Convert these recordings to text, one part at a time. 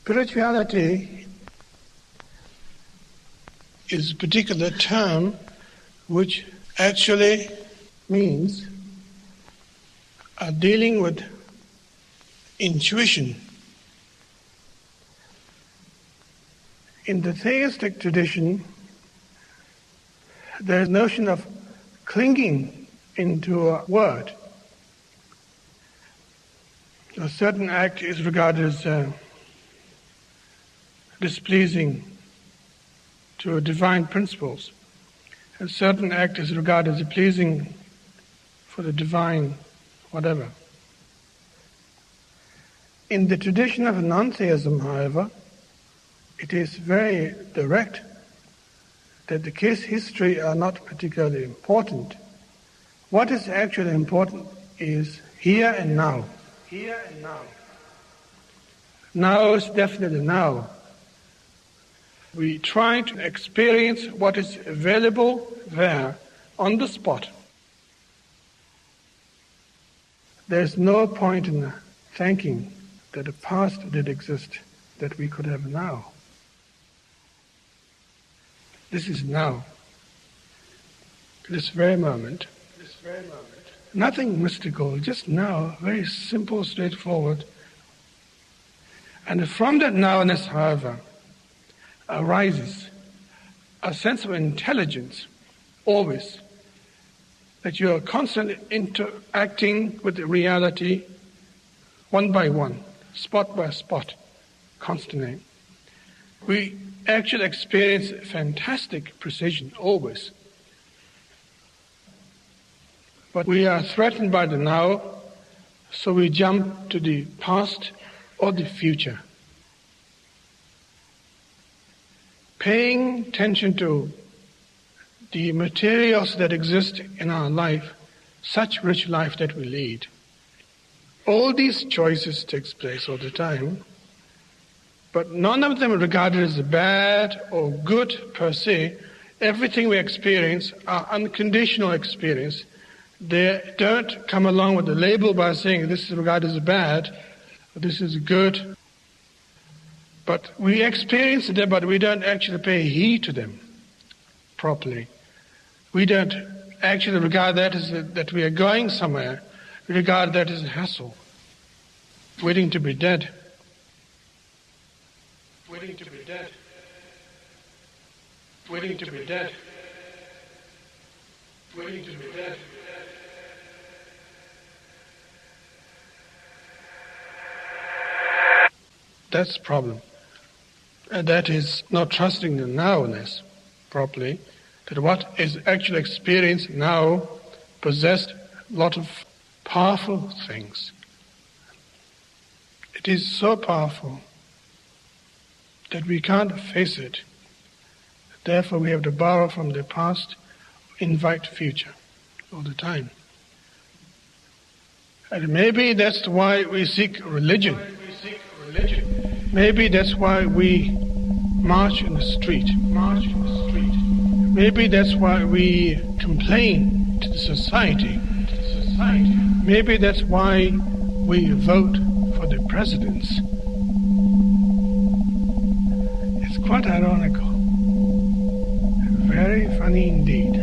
Spirituality is a particular term which actually means dealing with intuition. In the theistic tradition, there is a notion of clinging into a word. A certain act is regarded as displeasing to divine principles. A certain act is regarded as pleasing for the divine whatever. In the tradition of non-theism, however, it is very direct that the case history are not particularly important. What is actually important is here and now. Here and now. Now is definitely now. We try to experience what is available there on the spot. There's no point in thinking that the past did exist that we could have now. This is now. This very moment. Nothing mystical, just now, very simple, straightforward. And from that nowness, however, arises a sense of intelligence, always, that you are constantly interacting with the reality one by one, spot by spot, constantly. We actually experience fantastic precision, always. But we are threatened by the now, so we jump to the past or the future. Paying attention to the materials that exist in our life, such rich life that we lead. All these choices takes place all the time, but none of them are regarded as bad or good per se. Everything we experience are unconditional experience. They don't come along with a label by saying this is regarded as bad, or this is good. But we experience them, but we don't actually pay heed to them properly. We don't actually regard that as that we are going somewhere. We regard that as a hassle, waiting to be dead. Waiting to be dead. Waiting to be dead. Waiting to be dead. That's the problem. And that is not trusting the nowness properly, that what is actually experienced now possessed a lot of powerful things. It is so powerful that we can't face it. Therefore we have to borrow from the past, invite future all the time. And maybe that's why we seek religion. Maybe that's why we march in the street. Maybe that's why we complain to the society. Maybe that's why we vote for the presidents. It's quite ironical. Very funny indeed.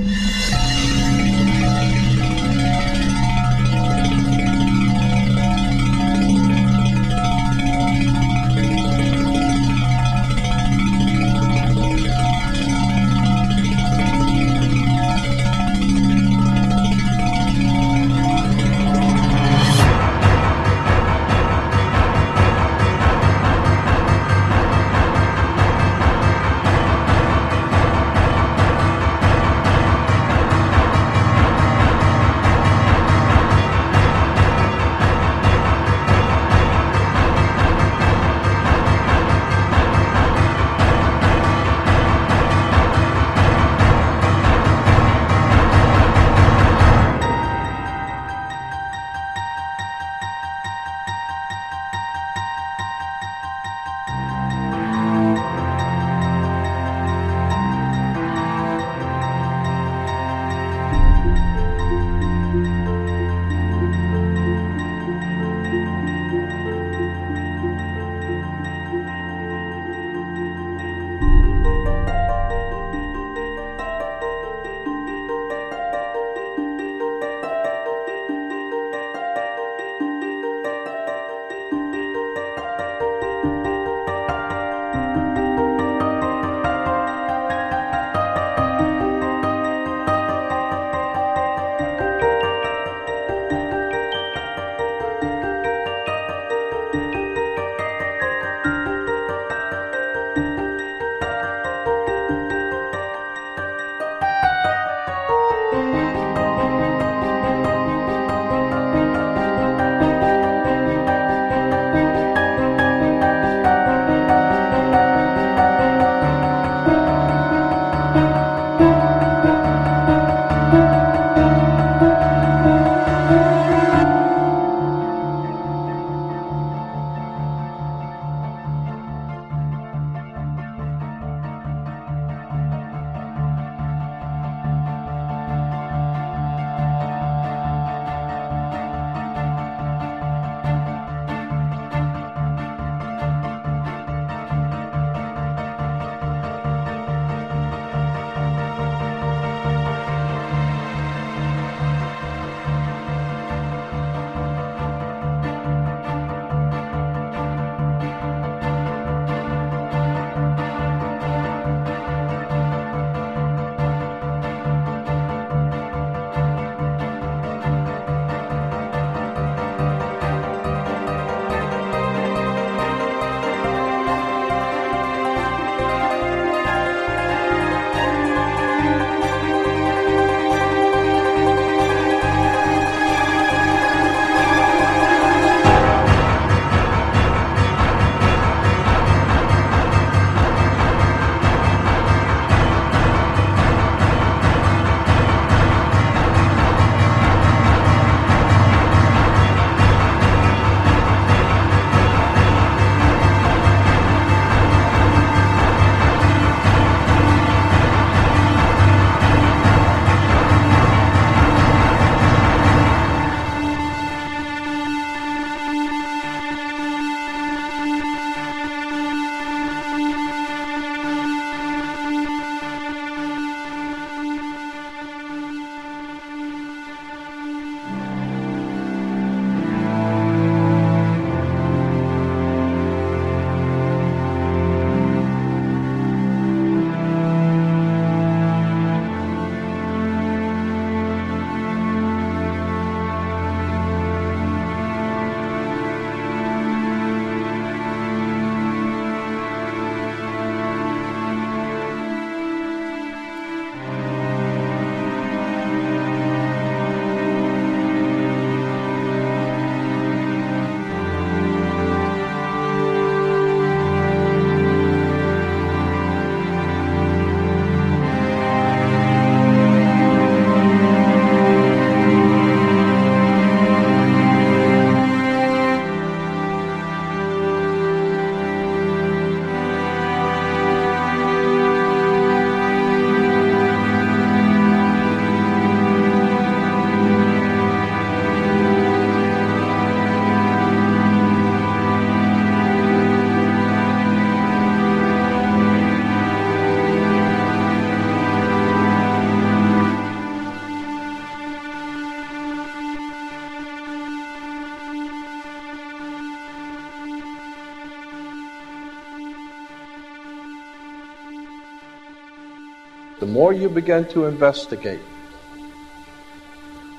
the more you begin to investigate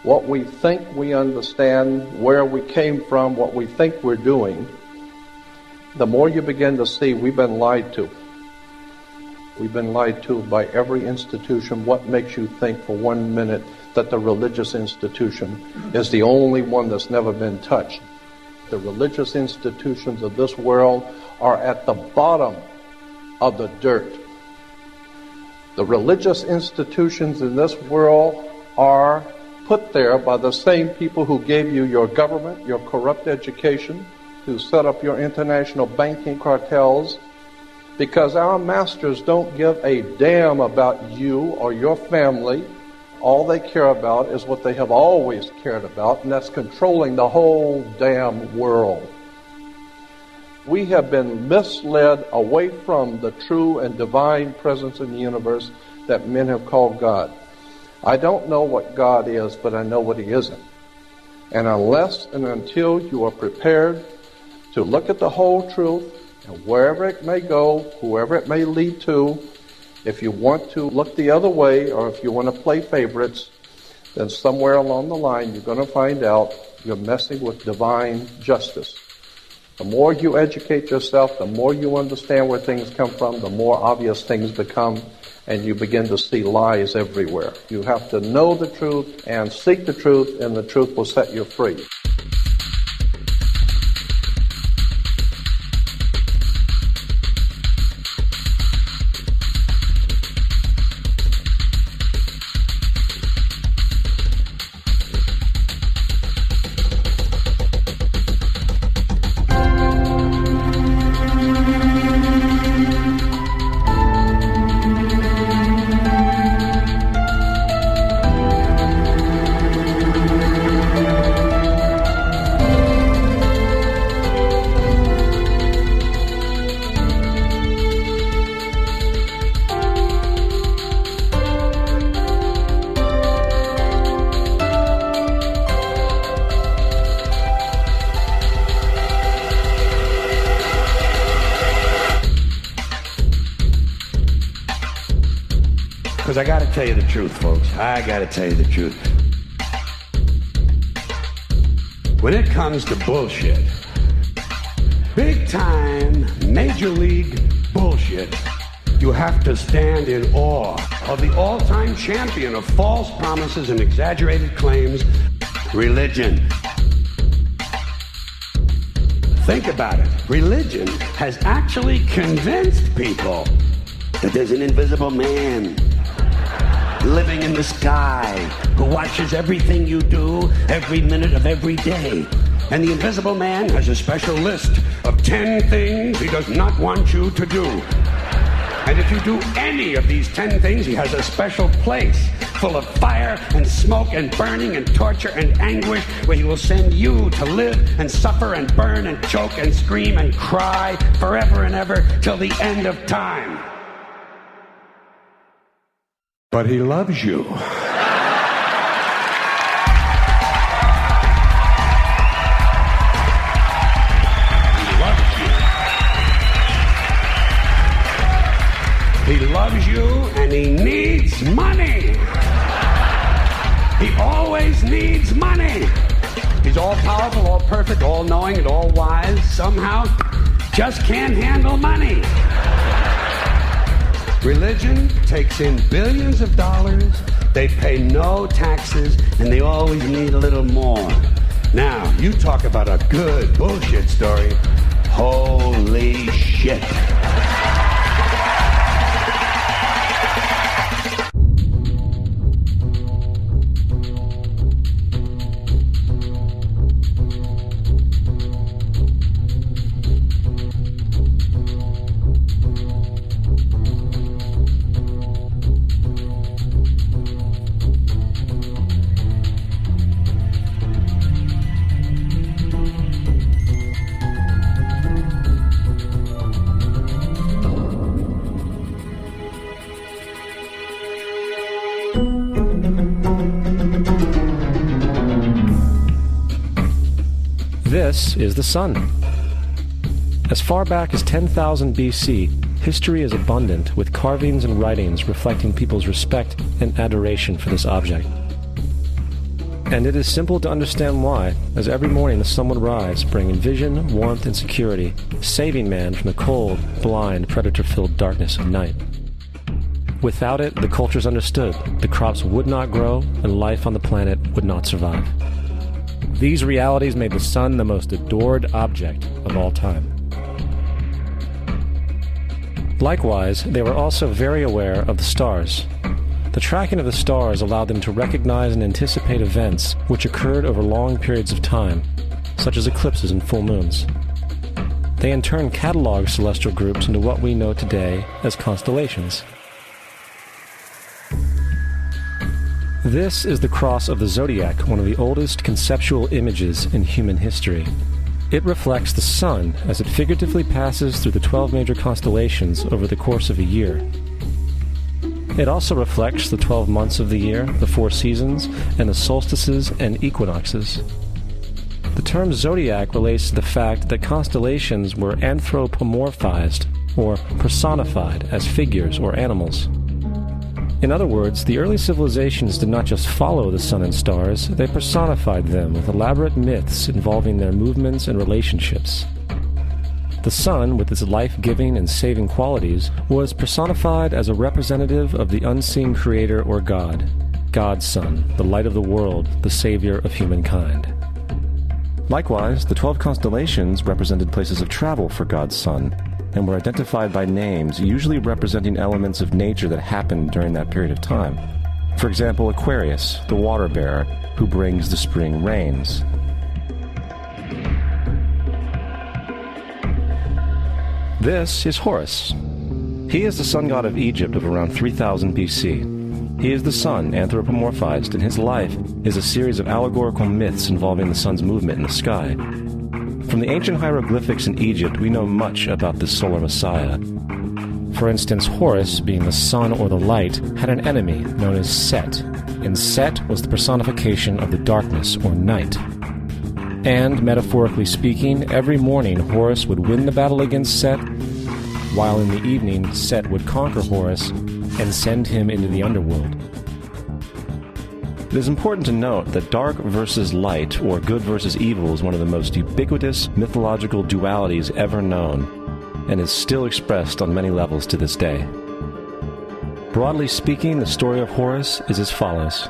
what we think we understand, where we came from, what we think we're doing, the more you begin to see we've been lied to. We've been lied to by every institution. What makes you think for 1 minute that the religious institution is the only one that's never been touched? The religious institutions of this world are at the bottom of the dirt. The religious institutions in this world are put there by the same people who gave you your government, your corrupt education, who set up your international banking cartels, because our masters don't give a damn about you or your family. All they care about is what they have always cared about, and that's controlling the whole damn world. We have been misled away from the true and divine presence in the universe that men have called God. I don't know what God is, but I know what He isn't. And unless and until you are prepared to look at the whole truth, and wherever it may go, whoever it may lead to, if you want to look the other way, or if you want to play favorites, then somewhere along the line you're going to find out you're messing with divine justice. The more you educate yourself, the more you understand where things come from, the more obvious things become, and you begin to see lies everywhere. You have to know the truth and seek the truth, and the truth will set you free. Because I got to tell you the truth, folks. I got to tell you the truth. When it comes to bullshit, big time, major league bullshit, you have to stand in awe of the all-time champion of false promises and exaggerated claims, religion. Think about it. Religion has actually convinced people that there's an invisible man living in the sky who watches everything you do every minute of every day. And the invisible man has a special list of 10 things he does not want you to do. And if you do any of these 10 things, he has a special place full of fire and smoke and burning and torture and anguish where he will send you to live and suffer and burn and choke and scream and cry forever and ever till the end of time. But he loves you. He loves you. He loves you and he needs money. He always needs money. He's all powerful, all perfect, all knowing, and all wise. Somehow just can't handle money. Religion takes in billions of dollars, they pay no taxes, and they always need a little more. Now, you talk about a good bullshit story. Holy shit. This is the sun. As far back as 10,000 BC, history is abundant with carvings and writings reflecting people's respect and adoration for this object. And it is simple to understand why, as every morning the sun would rise, bringing vision, warmth, and security, saving man from the cold, blind, predator-filled darkness of night. Without it, the cultures understood the crops would not grow and life on the planet would not survive. These realities made the sun the most adored object of all time. Likewise, they were also very aware of the stars. The tracking of the stars allowed them to recognize and anticipate events which occurred over long periods of time, such as eclipses and full moons. They in turn cataloged celestial groups into what we know today as constellations. This is the cross of the zodiac, one of the oldest conceptual images in human history. It reflects the sun as it figuratively passes through the 12 major constellations over the course of a year. It also reflects the 12 months of the year, the 4 seasons, and the solstices and equinoxes. The term zodiac relates to the fact that constellations were anthropomorphized, or personified, as figures or animals. In other words, the early civilizations did not just follow the sun and stars, they personified them with elaborate myths involving their movements and relationships. The sun, with its life-giving and saving qualities, was personified as a representative of the unseen creator or God, God's Son, the light of the world, the savior of humankind. Likewise, the 12 constellations represented places of travel for God's Son, and were identified by names, usually representing elements of nature that happened during that period of time. For example, Aquarius, the water bearer, who brings the spring rains. This is Horus. He is the sun god of Egypt of around 3000 BC. He is the sun anthropomorphized, and his life is a series of allegorical myths involving the sun's movement in the sky. From the ancient hieroglyphics in Egypt, we know much about this solar messiah. For instance, Horus, being the sun or the light, had an enemy known as Set, and Set was the personification of the darkness or night. And, metaphorically speaking, every morning Horus would win the battle against Set, while in the evening Set would conquer Horus and send him into the underworld. It is important to note that dark versus light, or good versus evil, is one of the most ubiquitous mythological dualities ever known, and is still expressed on many levels to this day. Broadly speaking, the story of Horus is as follows.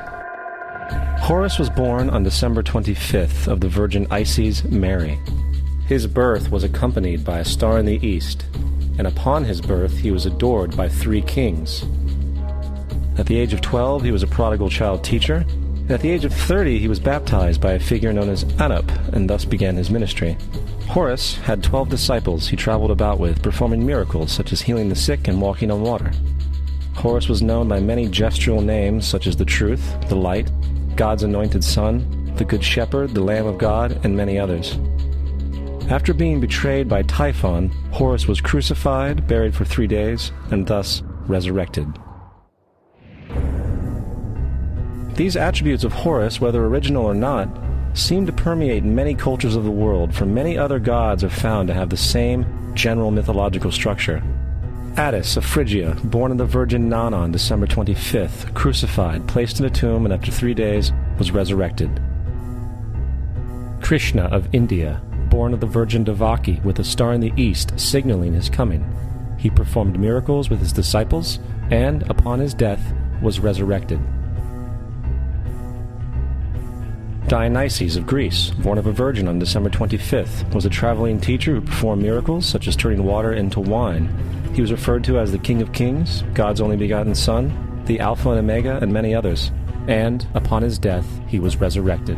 Horus was born on December 25th of the Virgin Isis Mary. His birth was accompanied by a star in the east, and upon his birth he was adored by 3 kings. At the age of 12, he was a prodigal child teacher, and at the age of 30, he was baptized by a figure known as Anup, and thus began his ministry. Horus had 12 disciples he traveled about with, performing miracles such as healing the sick and walking on water. Horus was known by many gestural names such as the Truth, the Light, God's Anointed Son, the Good Shepherd, the Lamb of God, and many others. After being betrayed by Typhon, Horus was crucified, buried for 3 days, and thus resurrected. These attributes of Horus, whether original or not, seem to permeate many cultures of the world, for many other gods are found to have the same general mythological structure. Attis of Phrygia, born of the Virgin Nana on December 25th, crucified, placed in a tomb, and after 3 days was resurrected. Krishna of India, born of the Virgin Devaki, with a star in the east signaling his coming. He performed miracles with his disciples, and, upon his death, was resurrected. Dionysus of Greece, born of a virgin on December 25th, was a traveling teacher who performed miracles such as turning water into wine. He was referred to as the King of Kings, God's only begotten Son, the Alpha and Omega, and many others. And, upon his death, he was resurrected.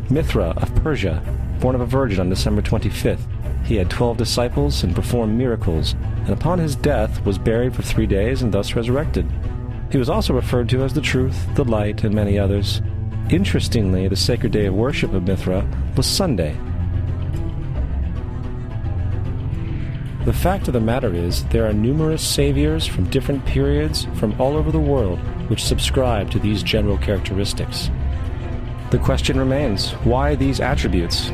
Mithra of Persia, born of a virgin on December 25th, he had 12 disciples and performed miracles, and upon his death was buried for 3 days and thus resurrected. He was also referred to as the Truth, the Light, and many others. Interestingly, the sacred day of worship of Mithra was Sunday. The fact of the matter is, there are numerous saviors from different periods from all over the world which subscribe to these general characteristics. The question remains, why these attributes?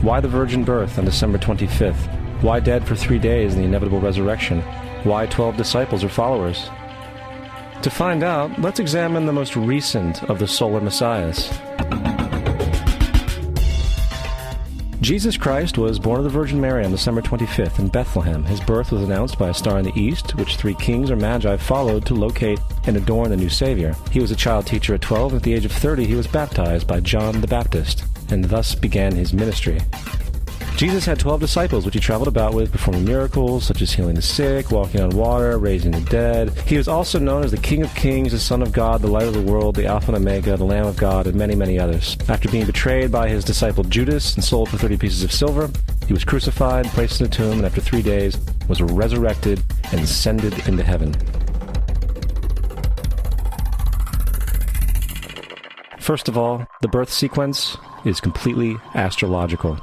Why the virgin birth on December 25th? Why dead for 3 days in the inevitable resurrection? Why 12 disciples or followers? To find out, let's examine the most recent of the solar messiahs. Jesus Christ was born of the Virgin Mary on December 25th in Bethlehem. His birth was announced by a star in the east, which 3 kings or magi followed to locate and adorn the new Savior. He was a child teacher at 12, and at the age of 30 he was baptized by John the Baptist, and thus began his ministry. Jesus had 12 disciples, which he traveled about with, performing miracles such as healing the sick, walking on water, raising the dead. He was also known as the King of Kings, the Son of God, the Light of the World, the Alpha and Omega, the Lamb of God, and many, many others. After being betrayed by his disciple Judas and sold for 30 pieces of silver, he was crucified, placed in a tomb, and after 3 days was resurrected and ascended into heaven. First of all, the birth sequence is completely astrological.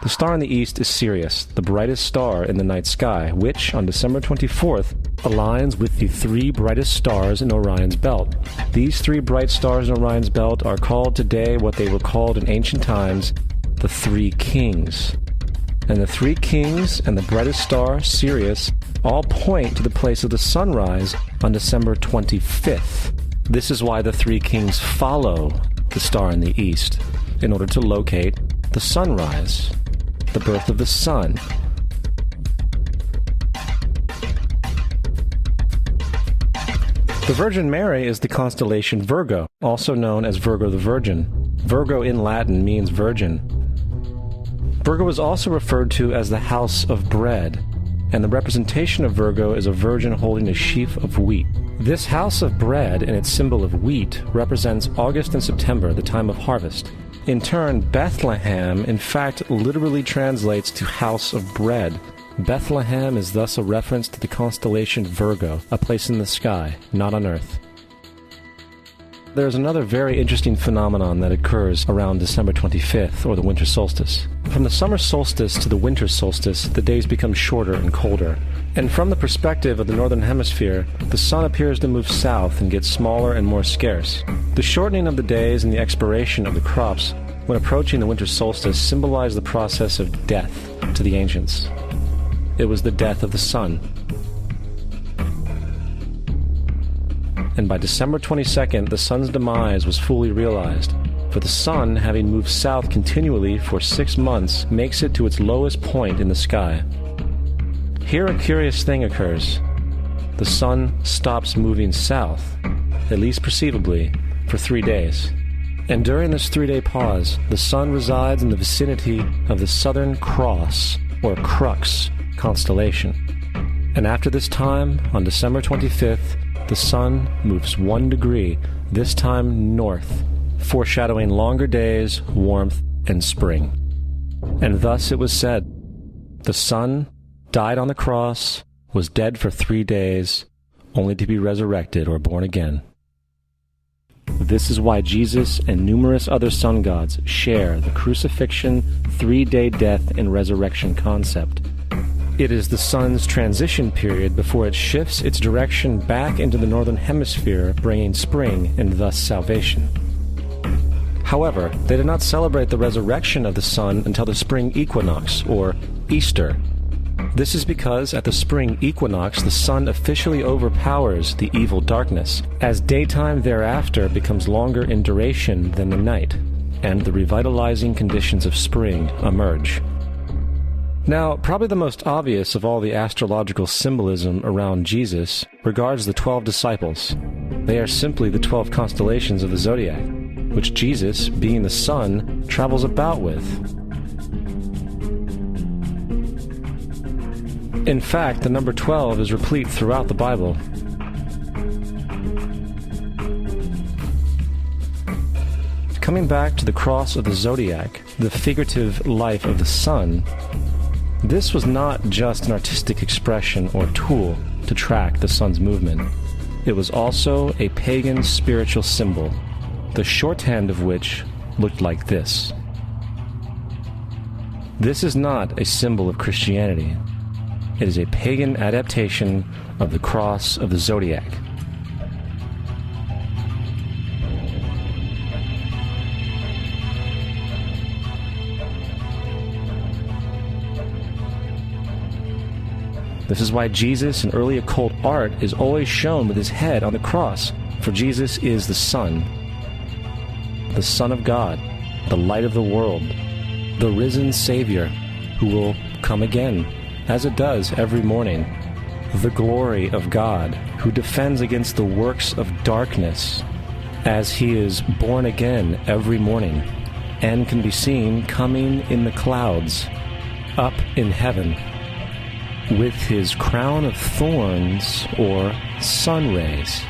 The star in the east is Sirius, the brightest star in the night sky, which, on December 24th, aligns with the 3 brightest stars in Orion's belt. These 3 bright stars in Orion's belt are called today what they were called in ancient times, the 3 kings. And the 3 kings and the brightest star, Sirius, all point to the place of the sunrise on December 25th. This is why the 3 kings follow the star in the east, in order to locate the sunrise, the birth of the sun. The Virgin Mary is the constellation Virgo, also known as Virgo the Virgin. Virgo in Latin means virgin. Virgo is also referred to as the house of bread, and the representation of Virgo is a virgin holding a sheaf of wheat. This house of bread and its symbol of wheat represents August and September, the time of harvest. In turn, Bethlehem, in fact, literally translates to house of bread. Bethlehem is thus a reference to the constellation Virgo, a place in the sky, not on Earth. There's another very interesting phenomenon that occurs around December 25th, or the winter solstice. From the summer solstice to the winter solstice, the days become shorter and colder. And from the perspective of the northern hemisphere, the sun appears to move south and get smaller and more scarce. The shortening of the days and the expiration of the crops when approaching the winter solstice symbolize the process of death to the ancients. It was the death of the sun. And by December 22nd, the sun's demise was fully realized, for the sun, having moved south continually for 6 months, makes it to its lowest point in the sky. Here a curious thing occurs. The sun stops moving south, at least perceivably, for 3 days. And during this 3-day pause, the sun resides in the vicinity of the Southern Cross, or Crux, constellation. And after this time, on December 25th, the sun moves 1 degree, this time north, foreshadowing longer days, warmth, and spring. And thus it was said, the sun died on the cross, was dead for 3 days, only to be resurrected or born again. This is why Jesus and numerous other sun gods share the crucifixion, 3-day death, and resurrection concept. It is the sun's transition period before it shifts its direction back into the northern hemisphere, bringing spring and thus salvation. However, they did not celebrate the resurrection of the sun until the spring equinox, or Easter. This is because at the spring equinox the sun officially overpowers the evil darkness, as daytime thereafter becomes longer in duration than the night, and the revitalizing conditions of spring emerge. Now, probably the most obvious of all the astrological symbolism around Jesus regards the 12 disciples. They are simply the 12 constellations of the zodiac, which Jesus, being the sun, travels about with. In fact, the number 12 is replete throughout the Bible. Coming back to the cross of the zodiac, the figurative life of the sun, this was not just an artistic expression or tool to track the sun's movement. It was also a pagan spiritual symbol, the shorthand of which looked like this. This is not a symbol of Christianity. It is a pagan adaptation of the cross of the zodiac. This is why Jesus in early occult art is always shown with his head on the cross, for Jesus is the Son of God, the light of the world, the risen Savior who will come again, as it does every morning, the glory of God who defends against the works of darkness as he is born again every morning and can be seen coming in the clouds up in heaven with his crown of thorns or sun rays.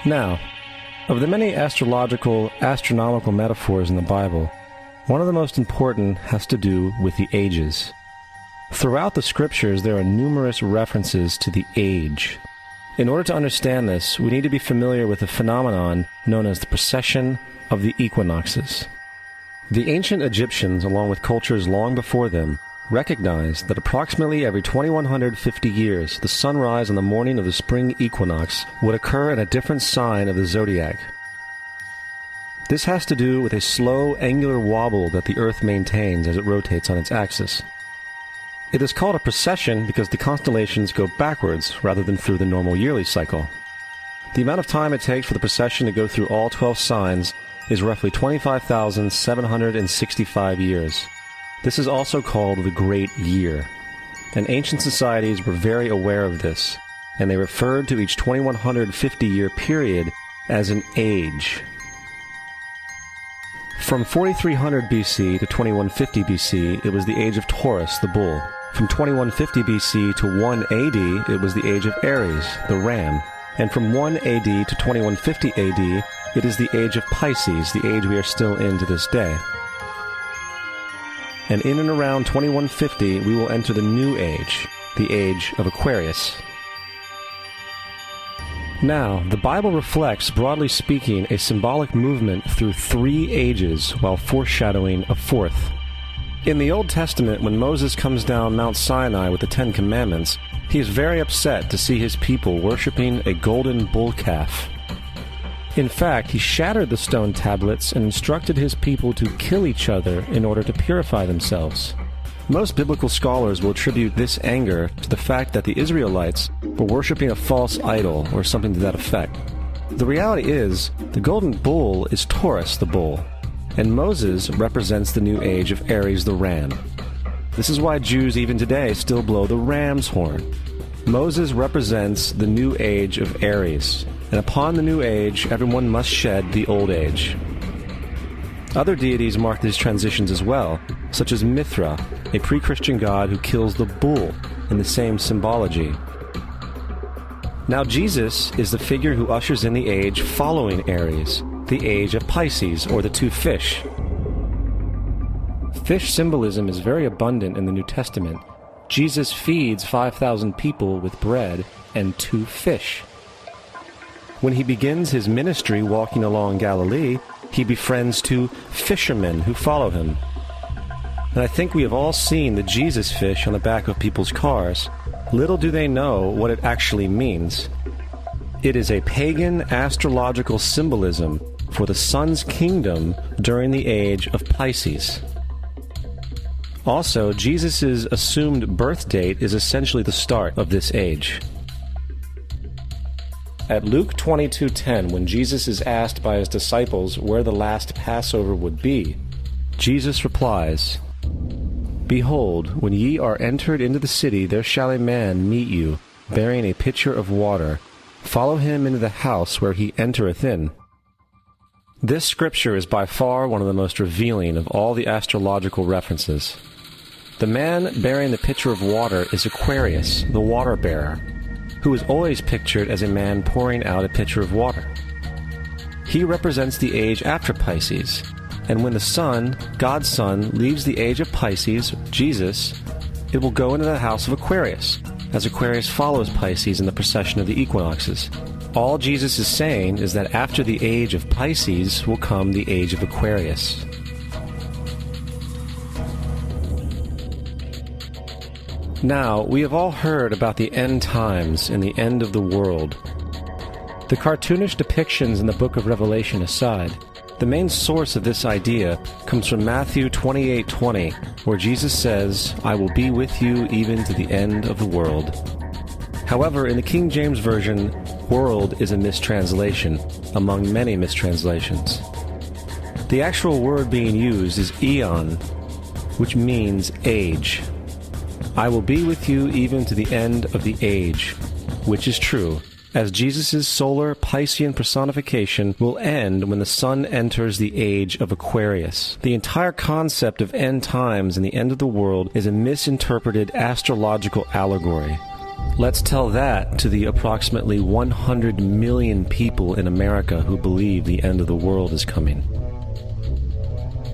Now, of the many astronomical metaphors in the Bible, one of the most important has to do with the ages. Throughout the scriptures, there are numerous references to the age. In order to understand this, we need to be familiar with a phenomenon known as the precession of the equinoxes. The ancient Egyptians, along with cultures long before them, recognized that approximately every 2150 years, the sunrise on the morning of the spring equinox would occur in a different sign of the zodiac. This has to do with a slow, angular wobble that the Earth maintains as it rotates on its axis. It is called a precession because the constellations go backwards rather than through the normal yearly cycle. The amount of time it takes for the precession to go through all 12 signs is roughly 25,765 years. This is also called the Great Year, and ancient societies were very aware of this, and they referred to each 2150-year period as an age. From 4300 BC to 2150 BC, it was the age of Taurus, the bull. From 2150 BC to 1 AD, it was the age of Aries, the ram. And from 1 AD to 2150 AD, it is the age of Pisces, the age we are still in to this day. And in and around 2150, we will enter the new age, the age of Aquarius. Now, the Bible reflects, broadly speaking, a symbolic movement through 3 ages while foreshadowing a 4th. In the Old Testament, when Moses comes down Mount Sinai with the 10 Commandments, he is very upset to see his people worshiping a golden bull calf. In fact, he shattered the stone tablets and instructed his people to kill each other in order to purify themselves. Most biblical scholars will attribute this anger to the fact that the Israelites were worshiping a false idol or something to that effect. The reality is, the golden bull is Taurus the bull, and Moses represents the new age of Aries the ram. This is why Jews even today still blow the ram's horn. Moses represents the new age of Aries, and upon the new age, everyone must shed the old age. Other deities mark these transitions as well, such as Mithra, a pre-Christian god who kills the bull in the same symbology. Now Jesus is the figure who ushers in the age following Aries, the age of Pisces, or the 2 fish. Fish symbolism is very abundant in the New Testament. Jesus feeds 5,000 people with bread and 2 fish. When he begins his ministry walking along Galilee, he befriends 2 fishermen who follow him. And I think we have all seen the Jesus fish on the back of people's cars. Little do they know what it actually means. It is a pagan astrological symbolism for the sun's kingdom during the age of Pisces. Also, Jesus' assumed birth date is essentially the start of this age. At Luke 22:10, when Jesus is asked by his disciples where the last Passover would be, Jesus replies, "Behold, when ye are entered into the city, there shall a man meet you, bearing a pitcher of water. Follow him into the house where he entereth in." This scripture is by far one of the most revealing of all the astrological references. The man bearing the pitcher of water is Aquarius, the water bearer, who is always pictured as a man pouring out a pitcher of water. He represents the age after Pisces, and when the sun, God's Son, leaves the age of Pisces, Jesus, it will go into the house of Aquarius, as Aquarius follows Pisces in the precession of the equinoxes. All Jesus is saying is that after the age of Pisces will come the age of Aquarius. Now, we have all heard about the end times and the end of the world. The cartoonish depictions in the book of Revelation aside, The main source of this idea comes from Matthew 28:20, where Jesus says, "I will be with you even to the end of the world." However, in the King James Version, world is a mistranslation, among many mistranslations. The actual word being used is eon, which means age. I will be with you even to the end of the age, which is true, as Jesus' solar Piscean personification will end when the sun enters the age of Aquarius. The entire concept of end times and the end of the world is a misinterpreted astrological allegory. Let's tell that to the approximately 100 million people in America who believe the end of the world is coming.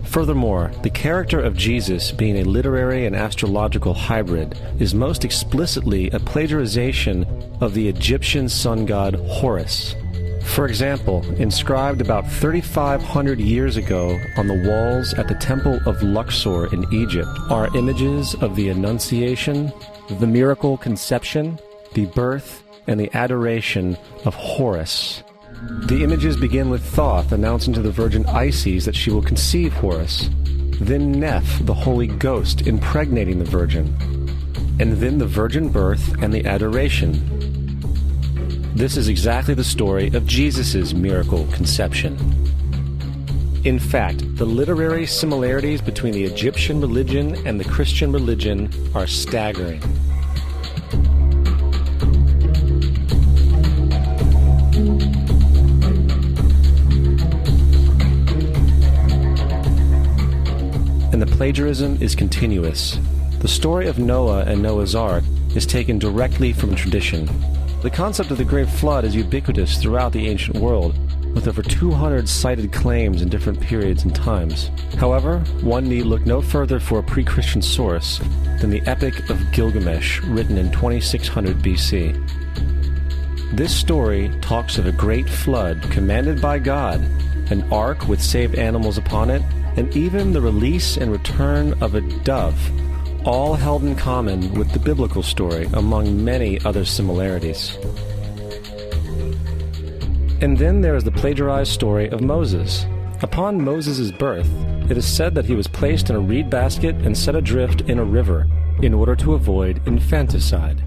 Furthermore, the character of Jesus being a literary and astrological hybrid is most explicitly a plagiarization of the Egyptian sun god Horus. For example, inscribed about 3,500 years ago on the walls at the Temple of Luxor in Egypt are images of the Annunciation, the miracle conception, the birth, and the adoration of Horus. The images begin with Thoth announcing to the Virgin Isis that she will conceive Horus, then Neph, the Holy Ghost, impregnating the Virgin, and then the virgin birth and the adoration. This is exactly the story of Jesus' miracle conception. In fact, the literary similarities between the Egyptian religion and the Christian religion are staggering. And the plagiarism is continuous. The story of Noah and Noah's Ark is taken directly from tradition. The concept of the Great Flood is ubiquitous throughout the ancient world, with over 200 cited claims in different periods and times. However, one need look no further for a pre-Christian source than the Epic of Gilgamesh, written in 2600 BC. This story talks of a great flood commanded by God, an ark with saved animals upon it, and even the release and return of a dove, all held in common with the biblical story, among many other similarities. And then there is the plagiarized story of Moses. Upon Moses' birth, it is said that he was placed in a reed basket and set adrift in a river in order to avoid infanticide.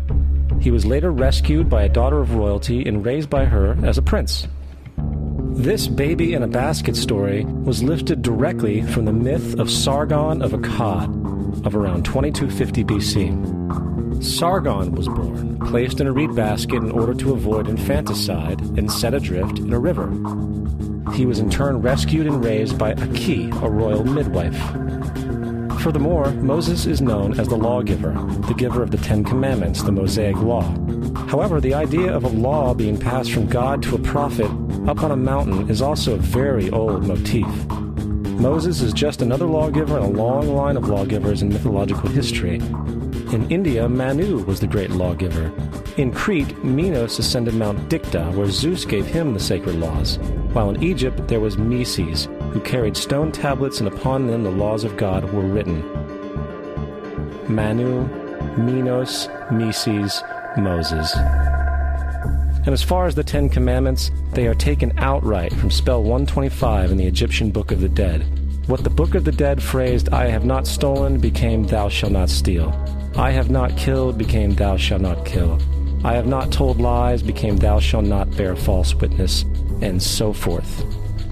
He was later rescued by a daughter of royalty and raised by her as a prince. This baby in a basket story was lifted directly from the myth of Sargon of Akkad of around 2250 BC. Sargon was born, placed in a reed basket in order to avoid infanticide, and set adrift in a river. He was in turn rescued and raised by Aki, a royal midwife. Furthermore, Moses is known as the lawgiver, the giver of the Ten Commandments, the Mosaic Law. However, the idea of a law being passed from God to a prophet up on a mountain is also a very old motif. Moses is just another lawgiver in a long line of lawgivers in mythological history. In India, Manu was the great lawgiver. In Crete, Minos ascended Mount Dicta, where Zeus gave him the sacred laws, while in Egypt there was Meses, who carried stone tablets and upon them the laws of God were written. Manu, Minos, Meses, Moses. And as far as the Ten Commandments, they are taken outright from spell 125 in the Egyptian Book of the Dead. What the Book of the Dead phrased, "I have not stolen," became "Thou shalt not steal." "I have not killed," became "Thou shalt not kill." "I have not told lies," became "Thou shalt not bear false witness," and so forth.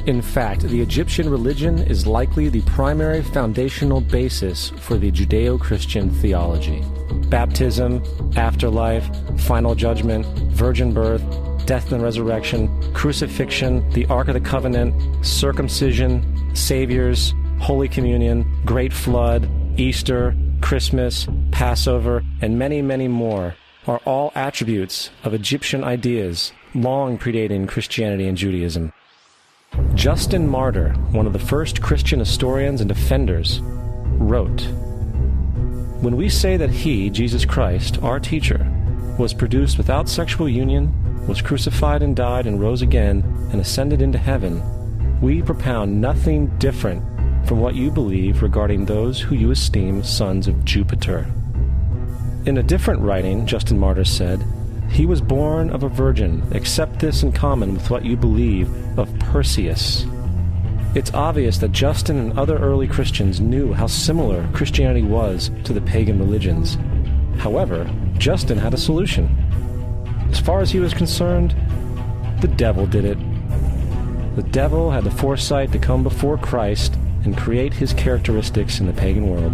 In fact, the Egyptian religion is likely the primary foundational basis for the Judeo-Christian theology. Baptism, afterlife, final judgment, virgin birth, death and resurrection, crucifixion, the Ark of the Covenant, circumcision, saviors, Holy Communion, Great Flood, Easter, Christmas, Passover, and many, many more are all attributes of Egyptian ideas long predating Christianity and Judaism. Justin Martyr, one of the first Christian historians and defenders, wrote, "When we say that he, Jesus Christ, our teacher, was produced without sexual union, was crucified and died and rose again and ascended into heaven, we propound nothing different from what you believe regarding those who you esteem sons of Jupiter." In a different writing, Justin Martyr said, "He was born of a virgin, except this in common with what you believe of Perseus." It's obvious that Justin and other early Christians knew how similar Christianity was to the pagan religions. However, Justin had a solution. As far as he was concerned, the devil did it. The devil had the foresight to come before Christ and create his characteristics in the pagan world.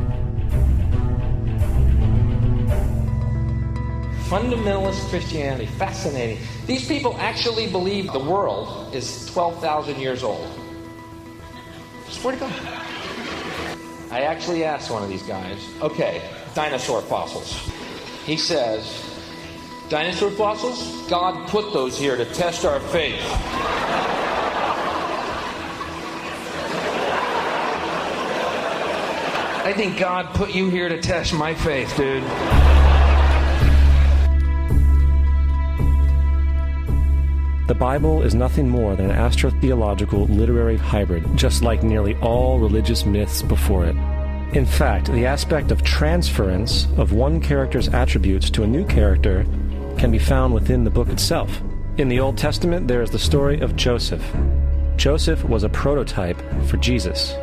Fundamentalist Christianity, fascinating. These people actually believe the world is 12,000 years old. Swear to God. I actually asked one of these guys, okay, dinosaur fossils. He says, dinosaur fossils? God put those here to test our faith. I think God put you here to test my faith, dude. The Bible is nothing more than an astrotheological literary hybrid, just like nearly all religious myths before it. In fact, the aspect of transference of one character's attributes to a new character can be found within the book itself. In the Old Testament, there is the story of Joseph. Joseph was a prototype for Jesus.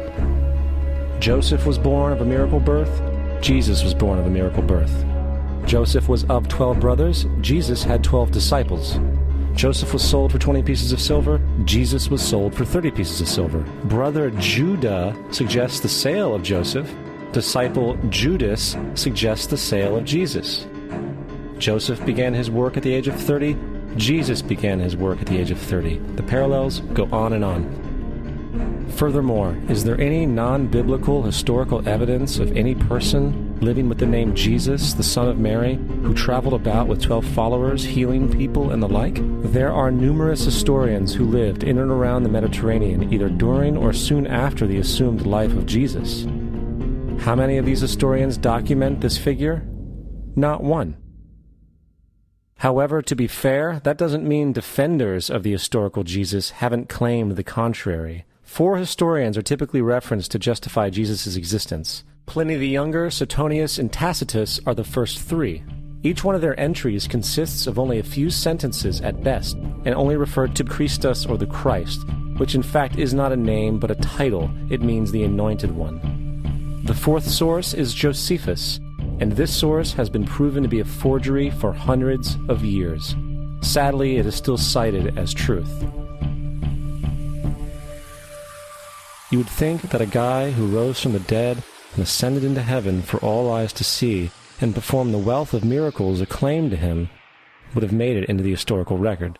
Joseph was born of a miracle birth. Jesus was born of a miracle birth. Joseph was of 12 brothers. Jesus had 12 disciples. Joseph was sold for 20 pieces of silver. Jesus was sold for 30 pieces of silver. Brother Judah suggests the sale of Joseph. Disciple Judas suggests the sale of Jesus. Joseph began his work at the age of 30. Jesus began his work at the age of 30. The parallels go on and on. Furthermore, is there any non-biblical historical evidence of any person living with the name Jesus, the son of Mary, who traveled about with 12 followers, healing people and the like? There are numerous historians who lived in and around the Mediterranean, either during or soon after the assumed life of Jesus. How many of these historians document this figure? Not one. However, to be fair, that doesn't mean defenders of the historical Jesus haven't claimed the contrary. 4 historians are typically referenced to justify Jesus' existence. Pliny the Younger, Suetonius, and Tacitus are the first 3. Each one of their entries consists of only a few sentences at best, and only referred to Christus or the Christ, which in fact is not a name but a title. It means the Anointed One. The 4th source is Josephus, and this source has been proven to be a forgery for hundreds of years. Sadly, it is still cited as truth. You would think that a guy who rose from the dead and ascended into heaven for all eyes to see and performed the wealth of miracles acclaimed to him would have made it into the historical record.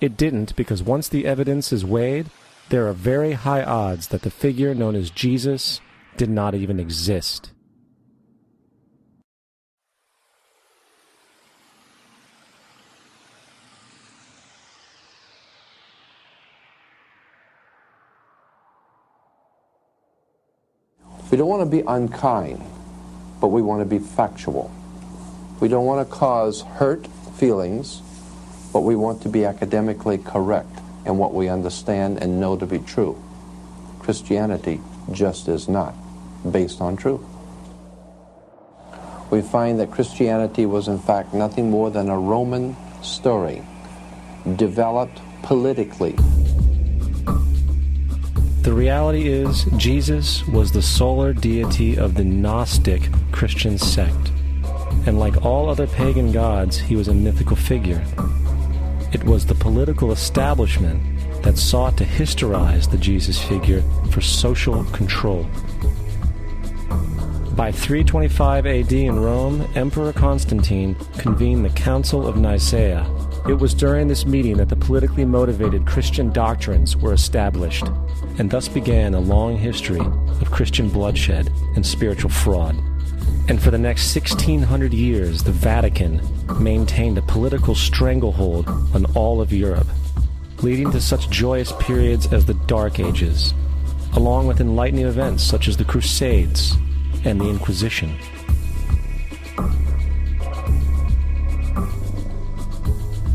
It didn't, because once the evidence is weighed, there are very high odds that the figure known as Jesus did not even exist. We don't want to be unkind, but we want to be factual. We don't want to cause hurt feelings, but we want to be academically correct in what we understand and know to be true. Christianity just is not based on truth. We find that Christianity was in fact nothing more than a Roman story, developed politically. The reality is, Jesus was the solar deity of the Gnostic Christian sect, and like all other pagan gods, he was a mythical figure. It was the political establishment that sought to historize the Jesus figure for social control. By 325 AD in Rome, Emperor Constantine convened the Council of Nicaea. It was during this meeting that the politically motivated Christian doctrines were established, and thus began a long history of Christian bloodshed and spiritual fraud. And for the next 1600 years, the Vatican maintained a political stranglehold on all of Europe, leading to such joyous periods as the Dark Ages, along with enlightening events such as the Crusades and the Inquisition.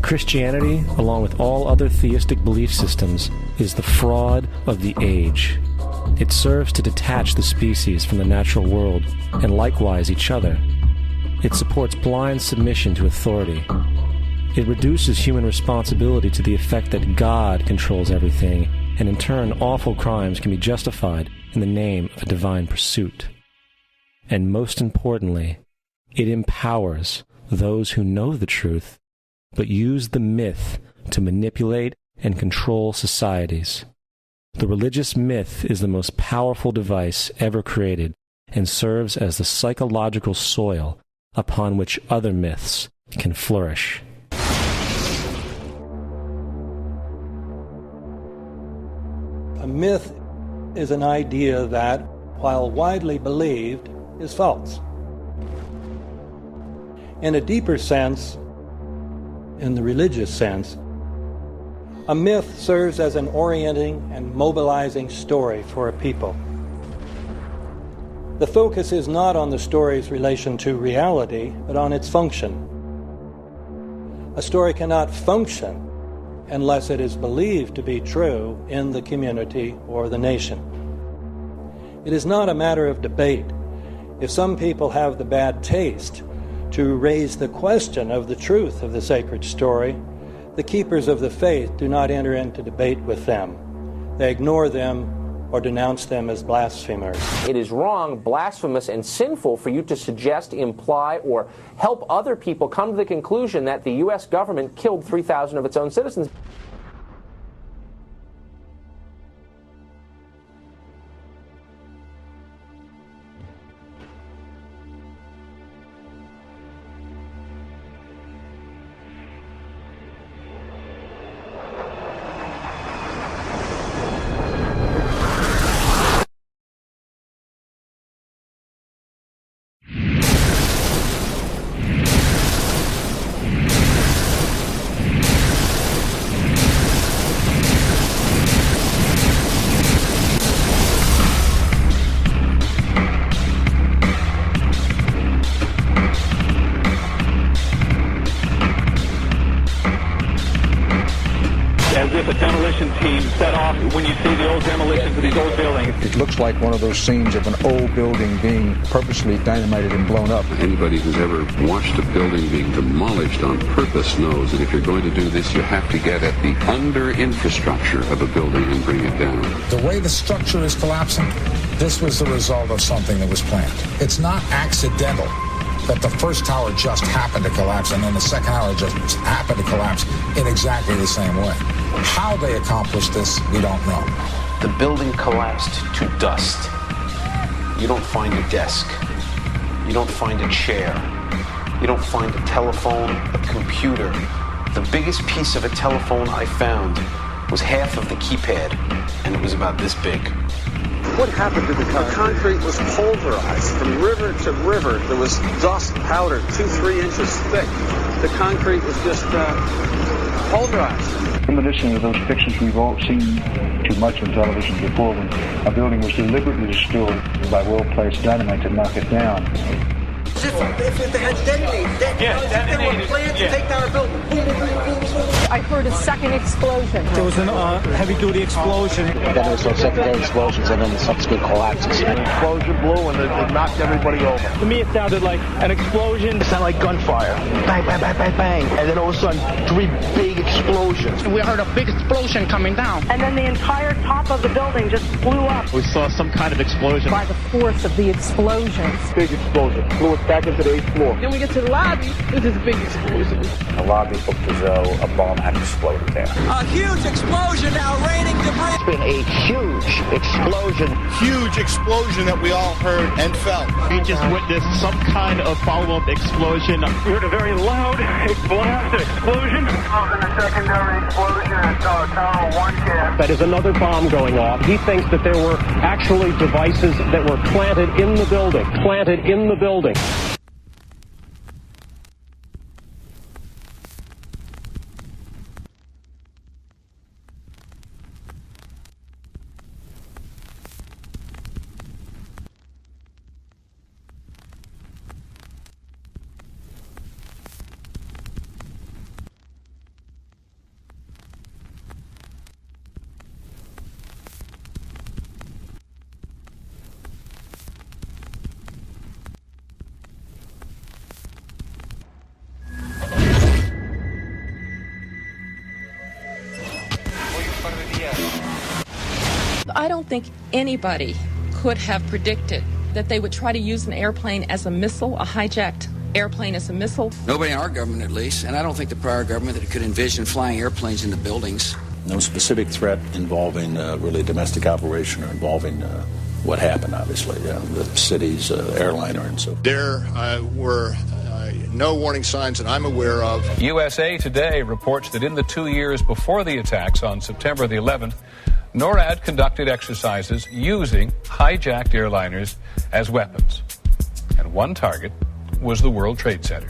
Christianity, along with all other theistic belief systems, is the fraud of the age. It serves to detach the species from the natural world, and likewise each other. It supports blind submission to authority. It reduces human responsibility to the effect that God controls everything, and in turn awful crimes can be justified in the name of a divine pursuit. And most importantly, it empowers those who know the truth, but use the myth to manipulate and control societies. The religious myth is the most powerful device ever created and serves as the psychological soil upon which other myths can flourish. A myth is an idea that, while widely believed, is false. In a deeper sense, in the religious sense, a myth serves as an orienting and mobilizing story for a people. The focus is not on the story's relation to reality, but on its function. A story cannot function unless it is believed to be true in the community or the nation. It is not a matter of debate. If some people have the bad taste to raise the question of the truth of the sacred story, the keepers of the faith do not enter into debate with them. They ignore them or denounce them as blasphemers. It is wrong, blasphemous, and sinful for you to suggest, imply, or help other people come to the conclusion that the U.S. government killed 3,000 of its own citizens. When you see the old demolitions of these old buildings. It looks like one of those scenes of an old building being purposely dynamited and blown up. Anybody who's ever watched a building being demolished on purpose knows that if you're going to do this, you have to get at the under-infrastructure of a building and bring it down. The way the structure is collapsing, this was the result of something that was planned. It's not accidental that the first tower just happened to collapse and then the second tower just happened to collapse in exactly the same way. How they accomplished this, we don't know. The building collapsed to dust. You don't find a desk. You don't find a chair. You don't find a telephone, a computer. The biggest piece of a telephone I found was half of the keypad, and it was about this big. What happened to the concrete? The concrete was pulverized from river to river. There was dust powder 2-3 inches thick. The concrete was just pulverized. Reminiscent of those pictures we've all seen too much on television before, when a building was deliberately destroyed by well-placed dynamite to knock it down. If they had detonated, they were planned to take down a building. I heard a second explosion. There was a heavy-duty explosion. Then there was some secondary explosions and then subsequent collapses. An explosion blew and it knocked everybody over. To me, it sounded like an explosion. It sounded like gunfire. Bang, bang, bang, bang, bang. And then all of a sudden, 3 big explosions. We heard a big explosion coming down. And then the entire top of the building just blew up. We saw some kind of explosion. By the force of the explosions. Big explosion. Blew us back into the 8th floor. Then we get to the lobby. This is a big explosion. The lobby looked as though a bomb had exploded there. A huge explosion now raining debris. It's been a huge explosion. Huge explosion that we all heard and felt. We just witnessed some kind of follow-up explosion. We heard a very loud explosion. A secondary explosion at Tower 1 camp. That is another bomb going off. He thinks that there were actually devices that were planted in the building. Planted in the building. I don't think anybody could have predicted that they would try to use an airplane as a missile, a hijacked airplane as a missile. Nobody in our government, at least, and I don't think the prior government that could envision flying airplanes into buildings. No specific threat involving really domestic operation or involving what happened, obviously, the city's airliner and so forth. There were no warning signs that I'm aware of. USA Today reports that in the 2 years before the attacks on September the 11th, NORAD conducted exercises using hijacked airliners as weapons. And one target was the World Trade Center.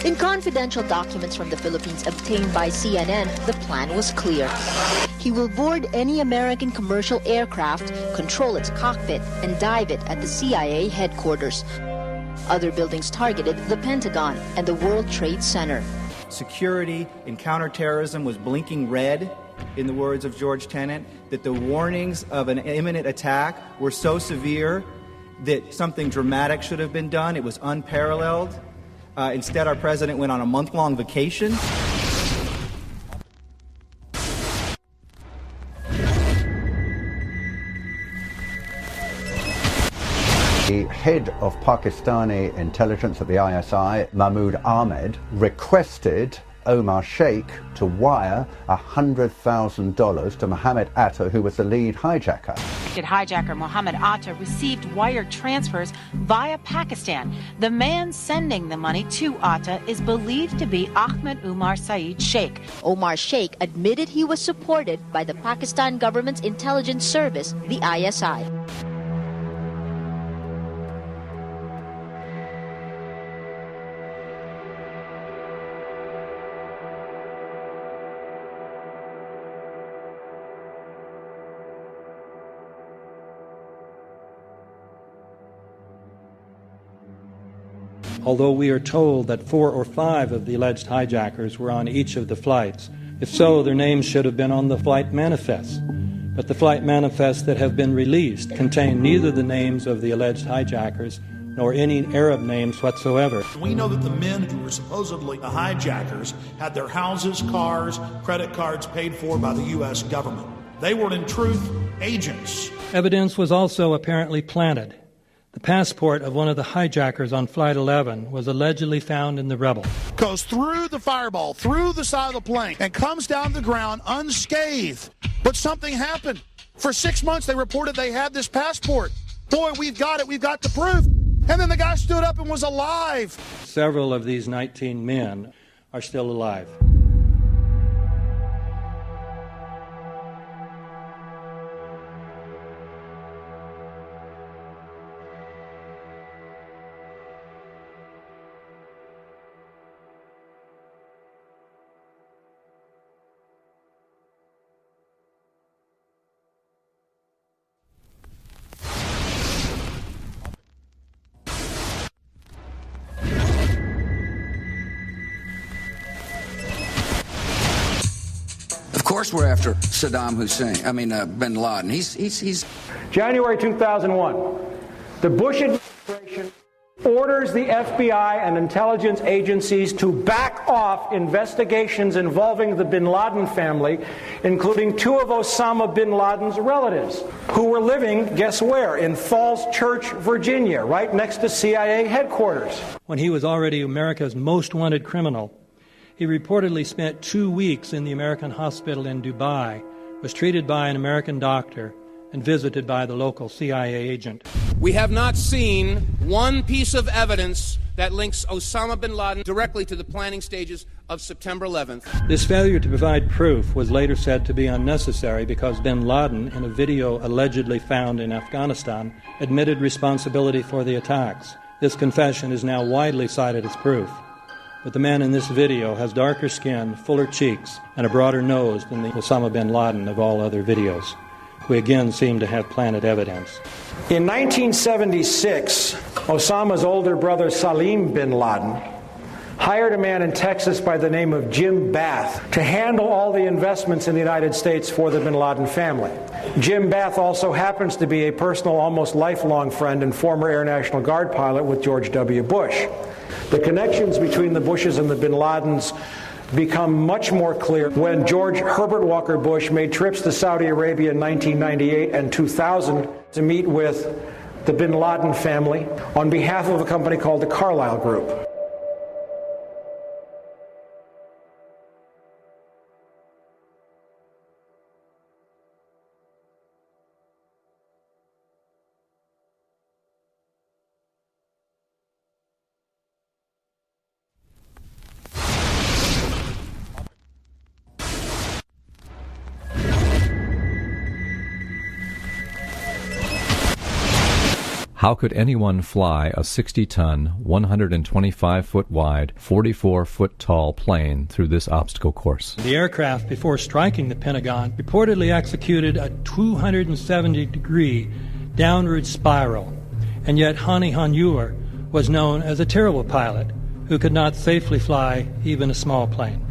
In confidential documents from the Philippines obtained by CNN, the plan was clear. He will board any American commercial aircraft, control its cockpit, and dive it at the CIA headquarters. Other buildings targeted the Pentagon and the World Trade Center. Security in counterterrorism was blinking red, in the words of George Tenet, that the warnings of an imminent attack were so severe that something dramatic should have been done. It was unparalleled. Instead, our president went on a month-long vacation. The head of Pakistani intelligence at the ISI, Mahmoud Ahmed, requested Omar Sheikh to wire $100,000 to Mohammed Atta, who was the lead hijacker. Hijacker Mohammed Atta received wire transfers via Pakistan. The man sending the money to Atta is believed to be Ahmed Umar Saeed Sheikh. Omar Sheikh admitted he was supported by the Pakistan government's intelligence service, the ISI. Although we are told that 4 or 5 of the alleged hijackers were on each of the flights. If so, their names should have been on the flight manifests. But the flight manifests that have been released contain neither the names of the alleged hijackers nor any Arab names whatsoever. We know that the men who were supposedly the hijackers had their houses, cars, credit cards paid for by the U.S. government. They were, in truth, agents. Evidence was also apparently planted. The passport of one of the hijackers on Flight 11 was allegedly found in the rubble. Goes through the fireball, through the side of the plane, and comes down to the ground unscathed. But something happened. For 6 months, they reported they had this passport. Boy, we've got it. We've got the proof. And then the guy stood up and was alive. Several of these 19 men are still alive. Of course we're after Saddam Hussein, bin Laden. He's January 2001, the Bush administration orders the FBI and intelligence agencies to back off investigations involving the bin Laden family, including 2 of Osama bin Laden's relatives, who were living, guess where, in Falls Church, Virginia, right next to CIA headquarters. When he was already America's most wanted criminal, he reportedly spent 2 weeks in the American hospital in Dubai, was treated by an American doctor, and visited by the local CIA agent. We have not seen one piece of evidence that links Osama bin Laden directly to the planning stages of September 11th. This failure to provide proof was later said to be unnecessary because bin Laden, in a video allegedly found in Afghanistan, admitted responsibility for the attacks. This confession is now widely cited as proof. But the man in this video has darker skin, fuller cheeks, and a broader nose than the Osama bin Laden of all other videos. We again seem to have planted evidence. In 1976, Osama's older brother Salim bin Laden hired a man in Texas by the name of Jim Bath to handle all the investments in the United States for the bin Laden family. Jim Bath also happens to be a personal, almost lifelong friend and former Air National Guard pilot with George W. Bush. The connections between the Bushes and the bin Ladens become much more clear when George Herbert Walker Bush made trips to Saudi Arabia in 1998 and 2000 to meet with the bin Laden family on behalf of a company called the Carlyle Group. How could anyone fly a 60-ton, 125-foot wide, 44-foot tall plane through this obstacle course? The aircraft, before striking the Pentagon, reportedly executed a 270-degree downward spiral, and yet Hani Hanjour was known as a terrible pilot who could not safely fly even a small plane.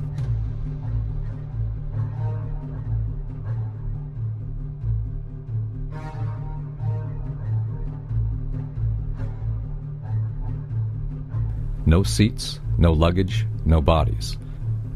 No seats, no luggage, no bodies.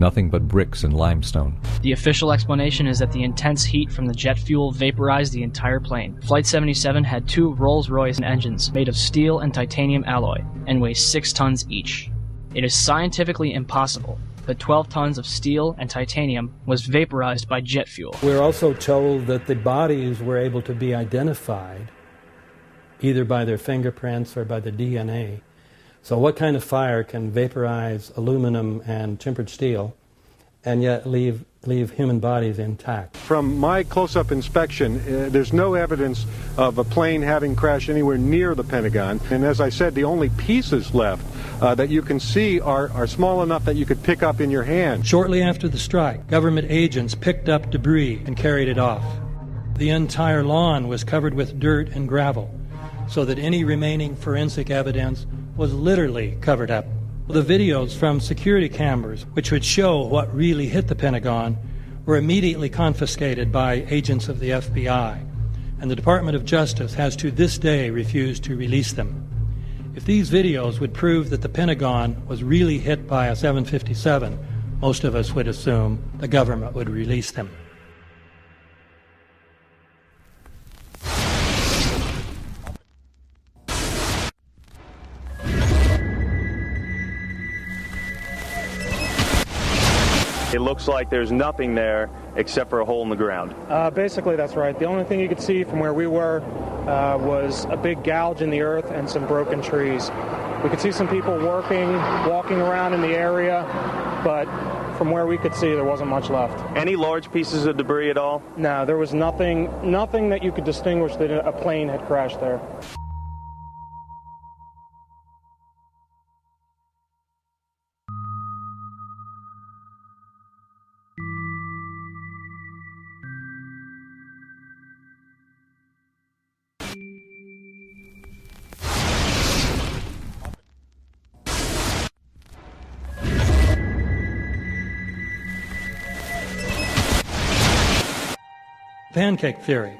Nothing but bricks and limestone. The official explanation is that the intense heat from the jet fuel vaporized the entire plane. Flight 77 had 2 Rolls-Royce engines made of steel and titanium alloy and weigh 6 tons each. It is scientifically impossible that 12 tons of steel and titanium was vaporized by jet fuel. We're also told that the bodies were able to be identified either by their fingerprints or by the DNA. So what kind of fire can vaporize aluminum and tempered steel and yet leave human bodies intact? From my close-up inspection, there's no evidence of a plane having crashed anywhere near the Pentagon. And as I said, the only pieces left that you can see are small enough that you could pick up in your hand. Shortly after the strike, government agents picked up debris and carried it off. The entire lawn was covered with dirt and gravel, so that any remaining forensic evidence was literally covered up. The videos from security cameras, which would show what really hit the Pentagon, were immediately confiscated by agents of the FBI, and the Department of Justice has to this day refused to release them. If these videos would prove that the Pentagon was really hit by a 757, most of us would assume the government would release them. It looks like there's nothing there except for a hole in the ground. Basically, that's right. The only thing you could see from where we were was a big gouge in the earth and some broken trees. We could see some people walking around in the area, but from where we could see, there wasn't much left. Any large pieces of debris at all? No, there was nothing that you could distinguish that a plane had crashed there. Pancake theory,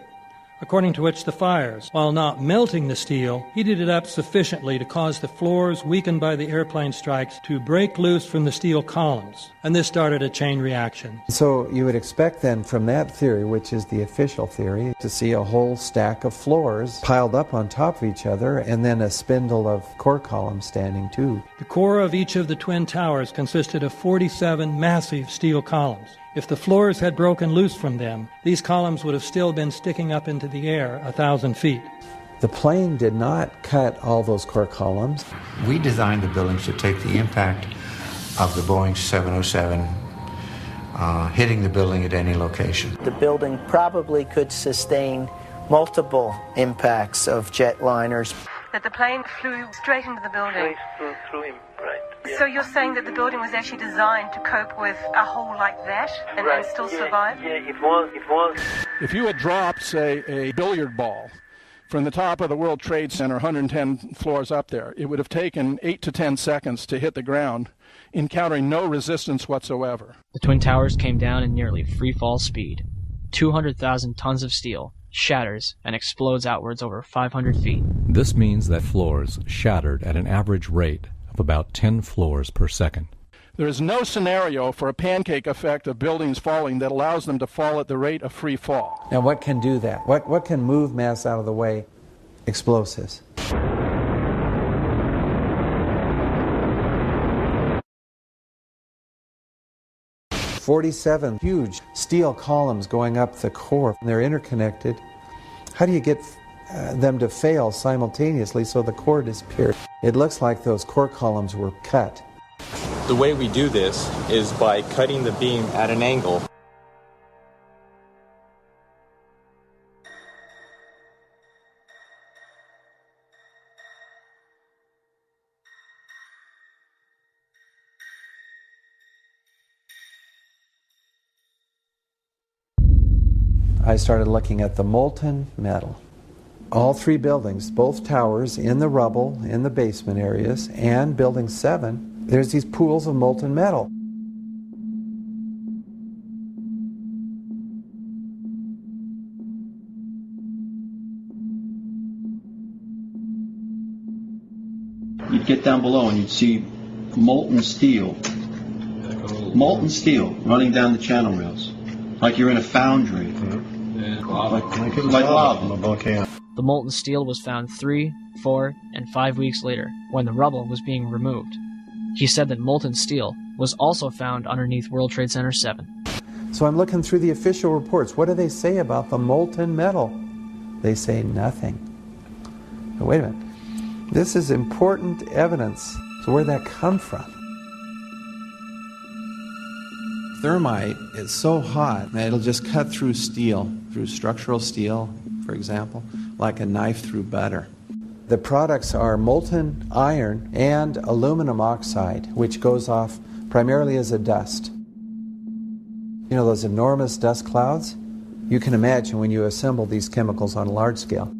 according to which the fires, while not melting the steel, heated it up sufficiently to cause the floors weakened by the airplane strikes to break loose from the steel columns, and this started a chain reaction. So you would expect then from that theory, which is the official theory, to see a whole stack of floors piled up on top of each other and then a spindle of core columns standing too. The core of each of the twin towers consisted of 47 massive steel columns. If the floors had broken loose from them, these columns would have still been sticking up into the air 1,000 feet. The plane did not cut all those core columns. We designed the buildings to take the impact of the Boeing 707 hitting the building at any location. The building probably could sustain multiple impacts of jetliners. That the plane flew straight into the building. Through him, right. Yeah. So you're saying that the building was actually designed to cope with a hole like that and still survive? Yeah, it was. If you had dropped, say, a billiard ball From the top of the World Trade Center, 110 floors up there, it would have taken 8 to 10 seconds to hit the ground, encountering no resistance whatsoever. The Twin Towers came down in nearly free-fall speed. 200,000 tons of steel shatters and explodes outwards over 500 feet. This means that floors shattered at an average rate of about 10 floors per second. There is no scenario for a pancake effect of buildings falling that allows them to fall at the rate of free fall. Now what can do that? What can move mass out of the way? Explosives. "47 huge steel columns going up the core. They're interconnected. How do you get them to fail simultaneously so the core disappears? It looks like those core columns were cut. The way we do this is by cutting the beam at an angle. I started looking at the molten metal. All three buildings, both towers in the rubble, in the basement areas, and Building 7, there's these pools of molten metal. You'd get down below and you'd see molten steel running down the channel rails, like you're in a foundry. Like lava. The molten steel was found 3, 4, and 5 weeks later, when the rubble was being removed. He said that molten steel was also found underneath World Trade Center 7. So I'm looking through the official reports. What do they say about the molten metal? They say nothing. Now, wait a minute. This is important evidence. So where'd that come from? Thermite is so hot that it'll just cut through steel, through structural steel, for example, like a knife through butter. The products are molten iron and aluminum oxide, which goes off primarily as a dust. You know those enormous dust clouds? You can imagine when you assemble these chemicals on a large scale.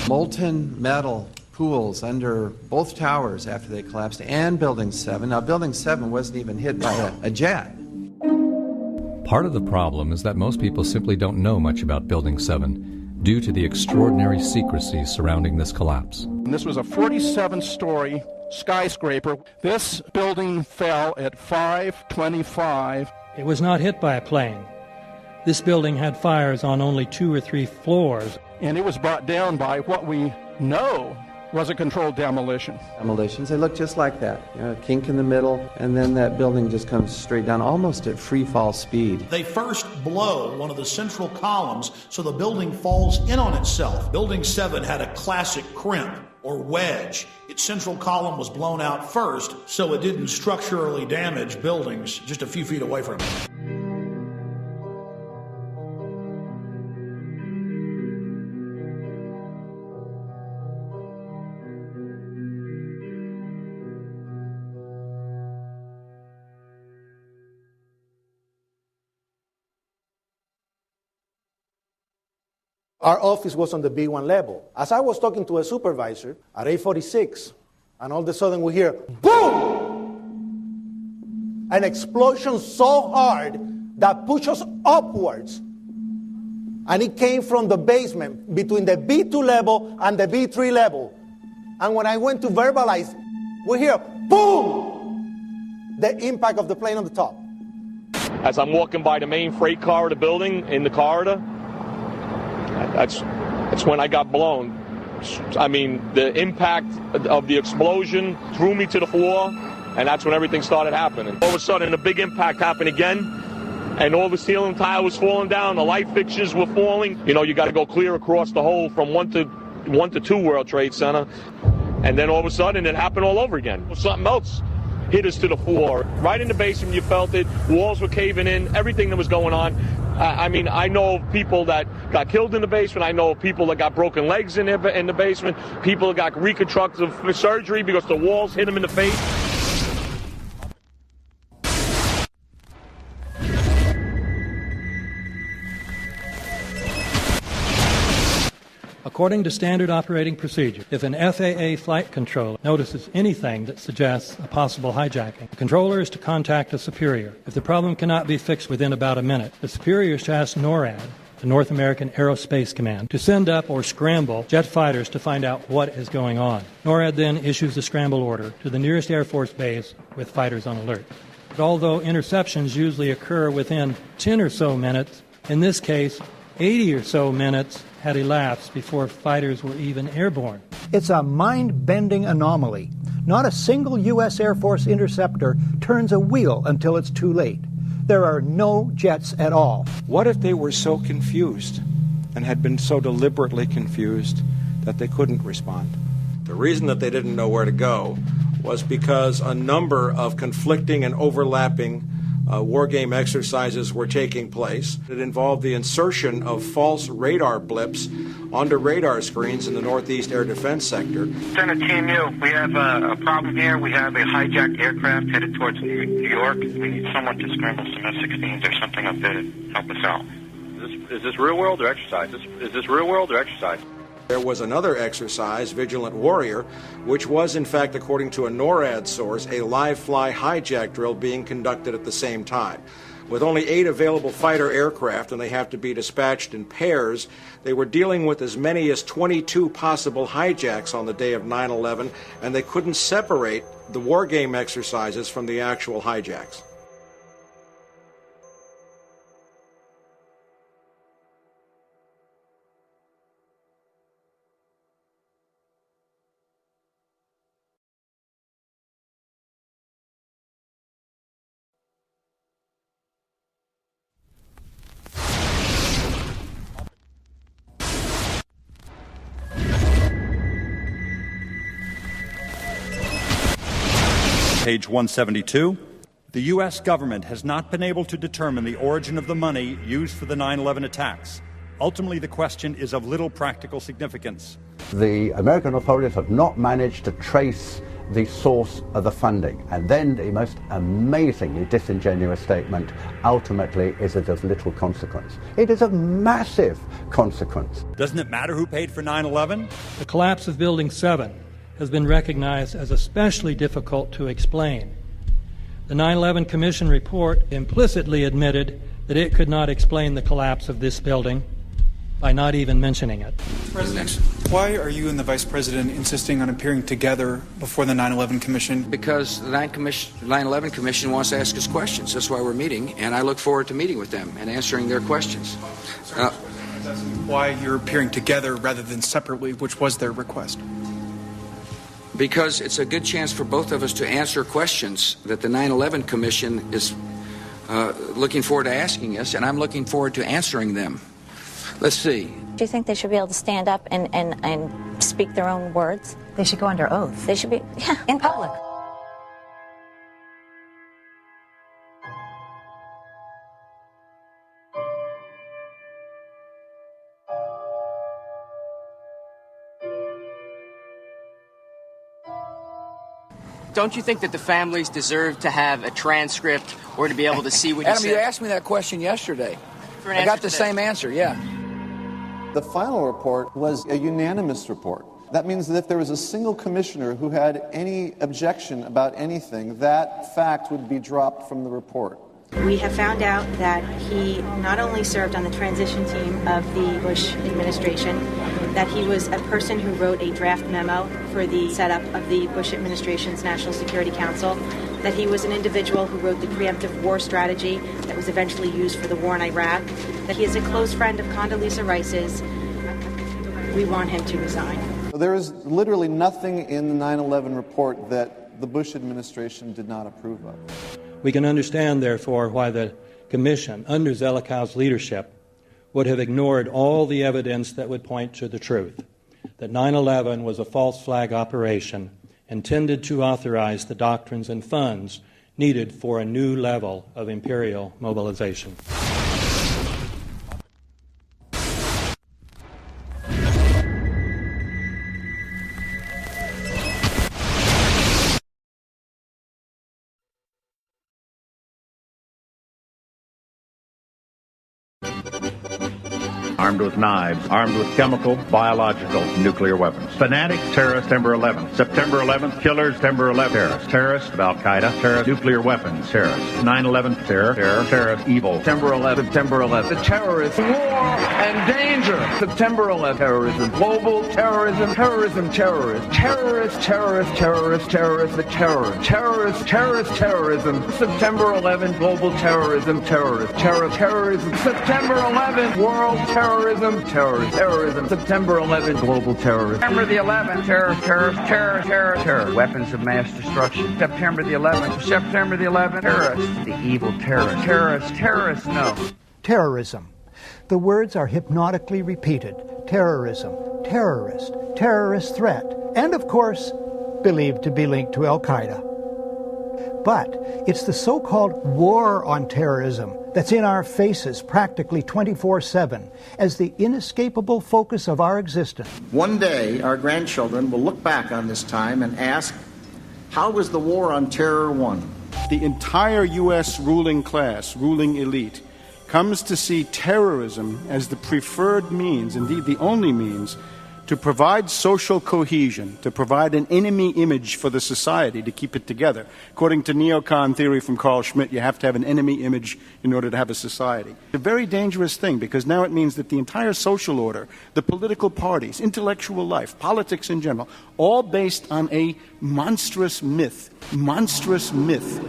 Molten metal pools under both towers after they collapsed, and Building 7. Now, Building 7 wasn't even hit by a jet. Part of the problem is that most people simply don't know much about Building 7 due to the extraordinary secrecy surrounding this collapse. And this was a 47-story skyscraper. This building fell at 5:25. It was not hit by a plane. This building had fires on only 2 or 3 floors. And it was brought down by what we know was a controlled demolition. Demolitions, they look just like that. You know, a kink in the middle, and then that building just comes straight down, almost at free fall speed. They first blow one of the central columns so the building falls in on itself. Building 7 had a classic crimp or wedge. Its central column was blown out first, so it didn't structurally damage buildings just a few feet away from it. Our office was on the B1 level. As I was talking to a supervisor at 8:46, and all of a sudden we hear, boom! An explosion so hard that pushed us upwards. And it came from the basement between the B2 level and the B3 level. And when I went to verbalize, we hear, boom! The impact of the plane on the top. As I'm walking by the main freight corridor building in the corridor, that's when I got blown. I mean, the impact of the explosion threw me to the floor, and that's when everything started happening. All of a sudden, a big impact happened again, and all the ceiling tile was falling down, the light fixtures were falling. You know, you got to go clear across the whole from 1 to 2 World Trade Center, and then all of a sudden, it happened all over again. Something else hit us to the floor. Right in the basement, you felt it. Walls were caving in, everything that was going on. I mean, I know people that got killed in the basement. I know of people that got broken legs in the basement. People that got reconstructive surgery because the walls hit them in the face. According to standard operating procedure, if an FAA flight controller notices anything that suggests a possible hijacking, the controller is to contact a superior. If the problem cannot be fixed within about a minute, the superior is to ask NORAD, the North American Aerospace Command, to send up or scramble jet fighters to find out what is going on. NORAD then issues a scramble order to the nearest Air Force base with fighters on alert. But although interceptions usually occur within 10 or so minutes, in this case, 80 or so minutes had elapsed before fighters were even airborne. It's a mind-bending anomaly. Not a single U.S. Air Force interceptor turns a wheel until it's too late. There are no jets at all. What if they were so confused and had been so deliberately confused that they couldn't respond? The reason that they didn't know where to go was because a number of conflicting and overlapping war game exercises were taking place. It involved the insertion of false radar blips onto radar screens in the Northeast Air Defense Sector. Center Team U, we have a problem here. We have a hijacked aircraft headed towards New York. We need someone to scramble some F-16s or something up there to help us out. Is this real world or exercise? Is this real world or exercise? There was another exercise, Vigilant Warrior, which was, in fact, according to a NORAD source, a live-fly hijack drill being conducted at the same time. With only 8 available fighter aircraft, and they have to be dispatched in pairs, they were dealing with as many as 22 possible hijacks on the day of 9/11, and they couldn't separate the war game exercises from the actual hijacks. Page 172. The U.S. government has not been able to determine the origin of the money used for the 9/11 attacks. Ultimately, the question is of little practical significance. The American authorities have not managed to trace the source of the funding. And then the most amazingly disingenuous statement, ultimately, is it of little consequence. It is of massive consequence. Doesn't it matter who paid for 9/11? The collapse of Building 7 has been recognized as especially difficult to explain. The 9/11 Commission report implicitly admitted that it could not explain the collapse of this building by not even mentioning it. President, why are you and the Vice President insisting on appearing together before the 9/11 Commission? Because the 9/11 Commission wants to ask us questions. That's why we're meeting, and I look forward to meeting with them and answering their questions. Why you're appearing together rather than separately, which was their request? Because it's a good chance for both of us to answer questions that the 9/11 Commission is looking forward to asking us, and I'm looking forward to answering them. Let's see. Do you think they should be able to stand up and speak their own words? They should go under oath. They should be, yeah. In public. Don't you think that the families deserve to have a transcript or to be able to see what you Adam, said? you asked me that question yesterday. I got the same answer, yeah. The final report was a unanimous report. That means that if there was a single commissioner who had any objection about anything, that fact would be dropped from the report. We have found out that he not only served on the transition team of the Bush administration, that he was a person who wrote a draft memo for the setup of the Bush administration's National Security Council, that he was an individual who wrote the preemptive war strategy that was eventually used for the war in Iraq, that he is a close friend of Condoleezza Rice's. We want him to resign. There is literally nothing in the 9/11 report that the Bush administration did not approve of. We can understand, therefore, why the Commission, under Zelikow's leadership, would have ignored all the evidence that would point to the truth, that 9/11 was a false flag operation intended to authorize the doctrines and funds needed for a new level of imperial mobilization. armed with knives, armed with chemical, biological, nuclear weapons. Fanatics, terrorists, September 11th. September 11th, killers, September 11th, terrorists. Terrorists of Al-Qaeda, terrorists, nuclear weapons, terrorists. 9/11, terror, terrorist, evil. September 11th, September 11th. The terrorists, war and danger. September 11th, terrorism, global terrorism, terrorism, terrorists, terrorists, terrorists, terrorists, terrorists, the terror, terrorists, terrorist, terrorism. September 11th, global terrorism, terrorists, terrorism. September 11th, world terrorism, terrorism. September 11th, global terrorism. September the 11th, terror, weapons of mass destruction. September the 11th, terrorists, the evil terrorists, no. Terrorism. The words are hypnotically repeated. Terrorism, terrorist, terrorist threat, and of course, believed to be linked to Al-Qaeda. But it's the so-called war on terrorism that's in our faces practically 24/7 as the inescapable focus of our existence. One day, our grandchildren will look back on this time and ask, how was the war on terror won? The entire U.S. ruling class, ruling elite, comes to see terrorism as the preferred means, indeed the only means, to provide social cohesion, to provide an enemy image for the society to keep it together. According to neocon theory from Carl Schmitt, you have to have an enemy image in order to have a society. It's a very dangerous thing because now it means that the entire social order, the political parties, intellectual life, politics in general, all based on a monstrous myth. Monstrous myth.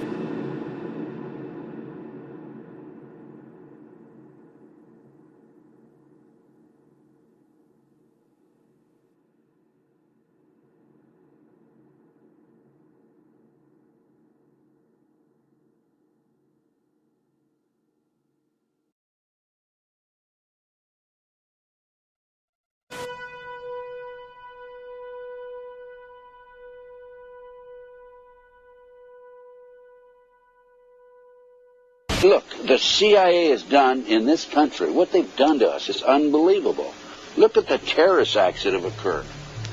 Look, the CIA has done in this country, what they've done to us is unbelievable. Look at the terrorist acts that have occurred.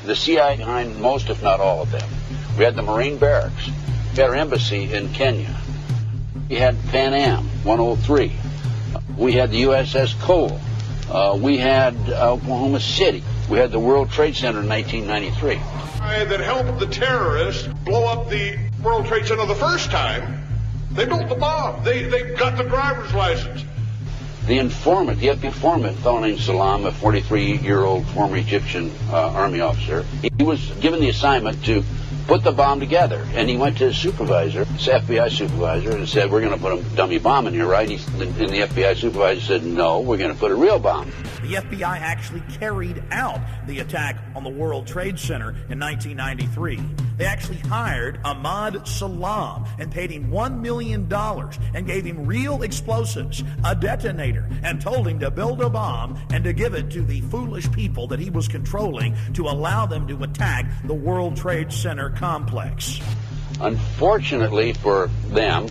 The CIA behind most, if not all of them. We had the Marine barracks. We had our embassy in Kenya. We had Pan Am 103. We had the USS Cole. We had Oklahoma City. We had the World Trade Center in 1993. That helped the terrorists blow up the World Trade Center the first time. They built the bomb. They got the driver's license. The informant, the FBI informant, a fellow named Salam, a 43-year-old former Egyptian army officer, he was given the assignment to put the bomb together. And he went to his supervisor, his FBI supervisor, and said, we're going to put a dummy bomb in here, right? And the FBI supervisor said, no, we're going to put a real bomb. The FBI actually carried out the attack on the World Trade Center in 1993. They actually hired Ahmad Salam and paid him $1 million and gave him real explosives, a detonator, and told him to build a bomb and to give it to the foolish people that he was controlling to allow them to attack the World Trade Center complex. Unfortunately for them,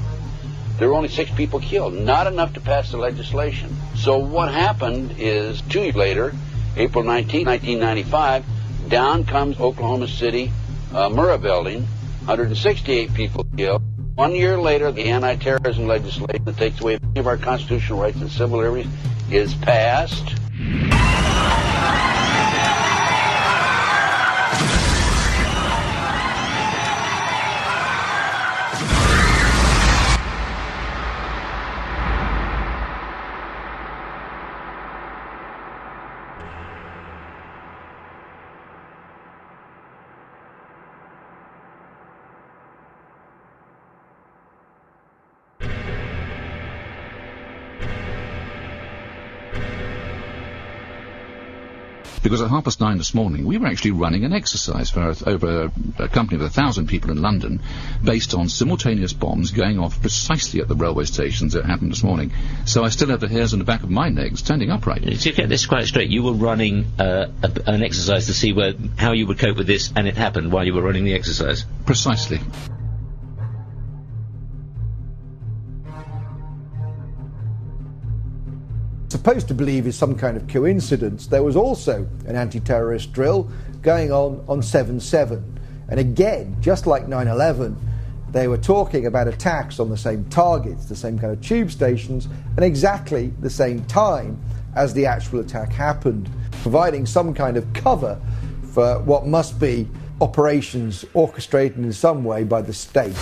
there were only 6 people killed, not enough to pass the legislation. So what happened is 2 years later, April 19, 1995, down comes Oklahoma City Murrah building, 168 people killed. 1 year later, the anti-terrorism legislation that takes away many of our constitutional rights and civil liberties is passed. Because at 9:30 this morning, we were actually running an exercise for over a company of 1,000 people in London, based on simultaneous bombs going off precisely at the railway stations that happened this morning. So I still have the hairs on the back of my neck standing upright. To get this quite straight, you were running an exercise to see how you would cope with this, and it happened while you were running the exercise? Precisely. Supposed to believe is some kind of coincidence, there was also an anti-terrorist drill going on 7/7. And again, just like 9/11, they were talking about attacks on the same targets, the same kind of tube stations, and exactly the same time. as the actual attack happened, providing some kind of cover for what must be operations orchestrated in some way by the state.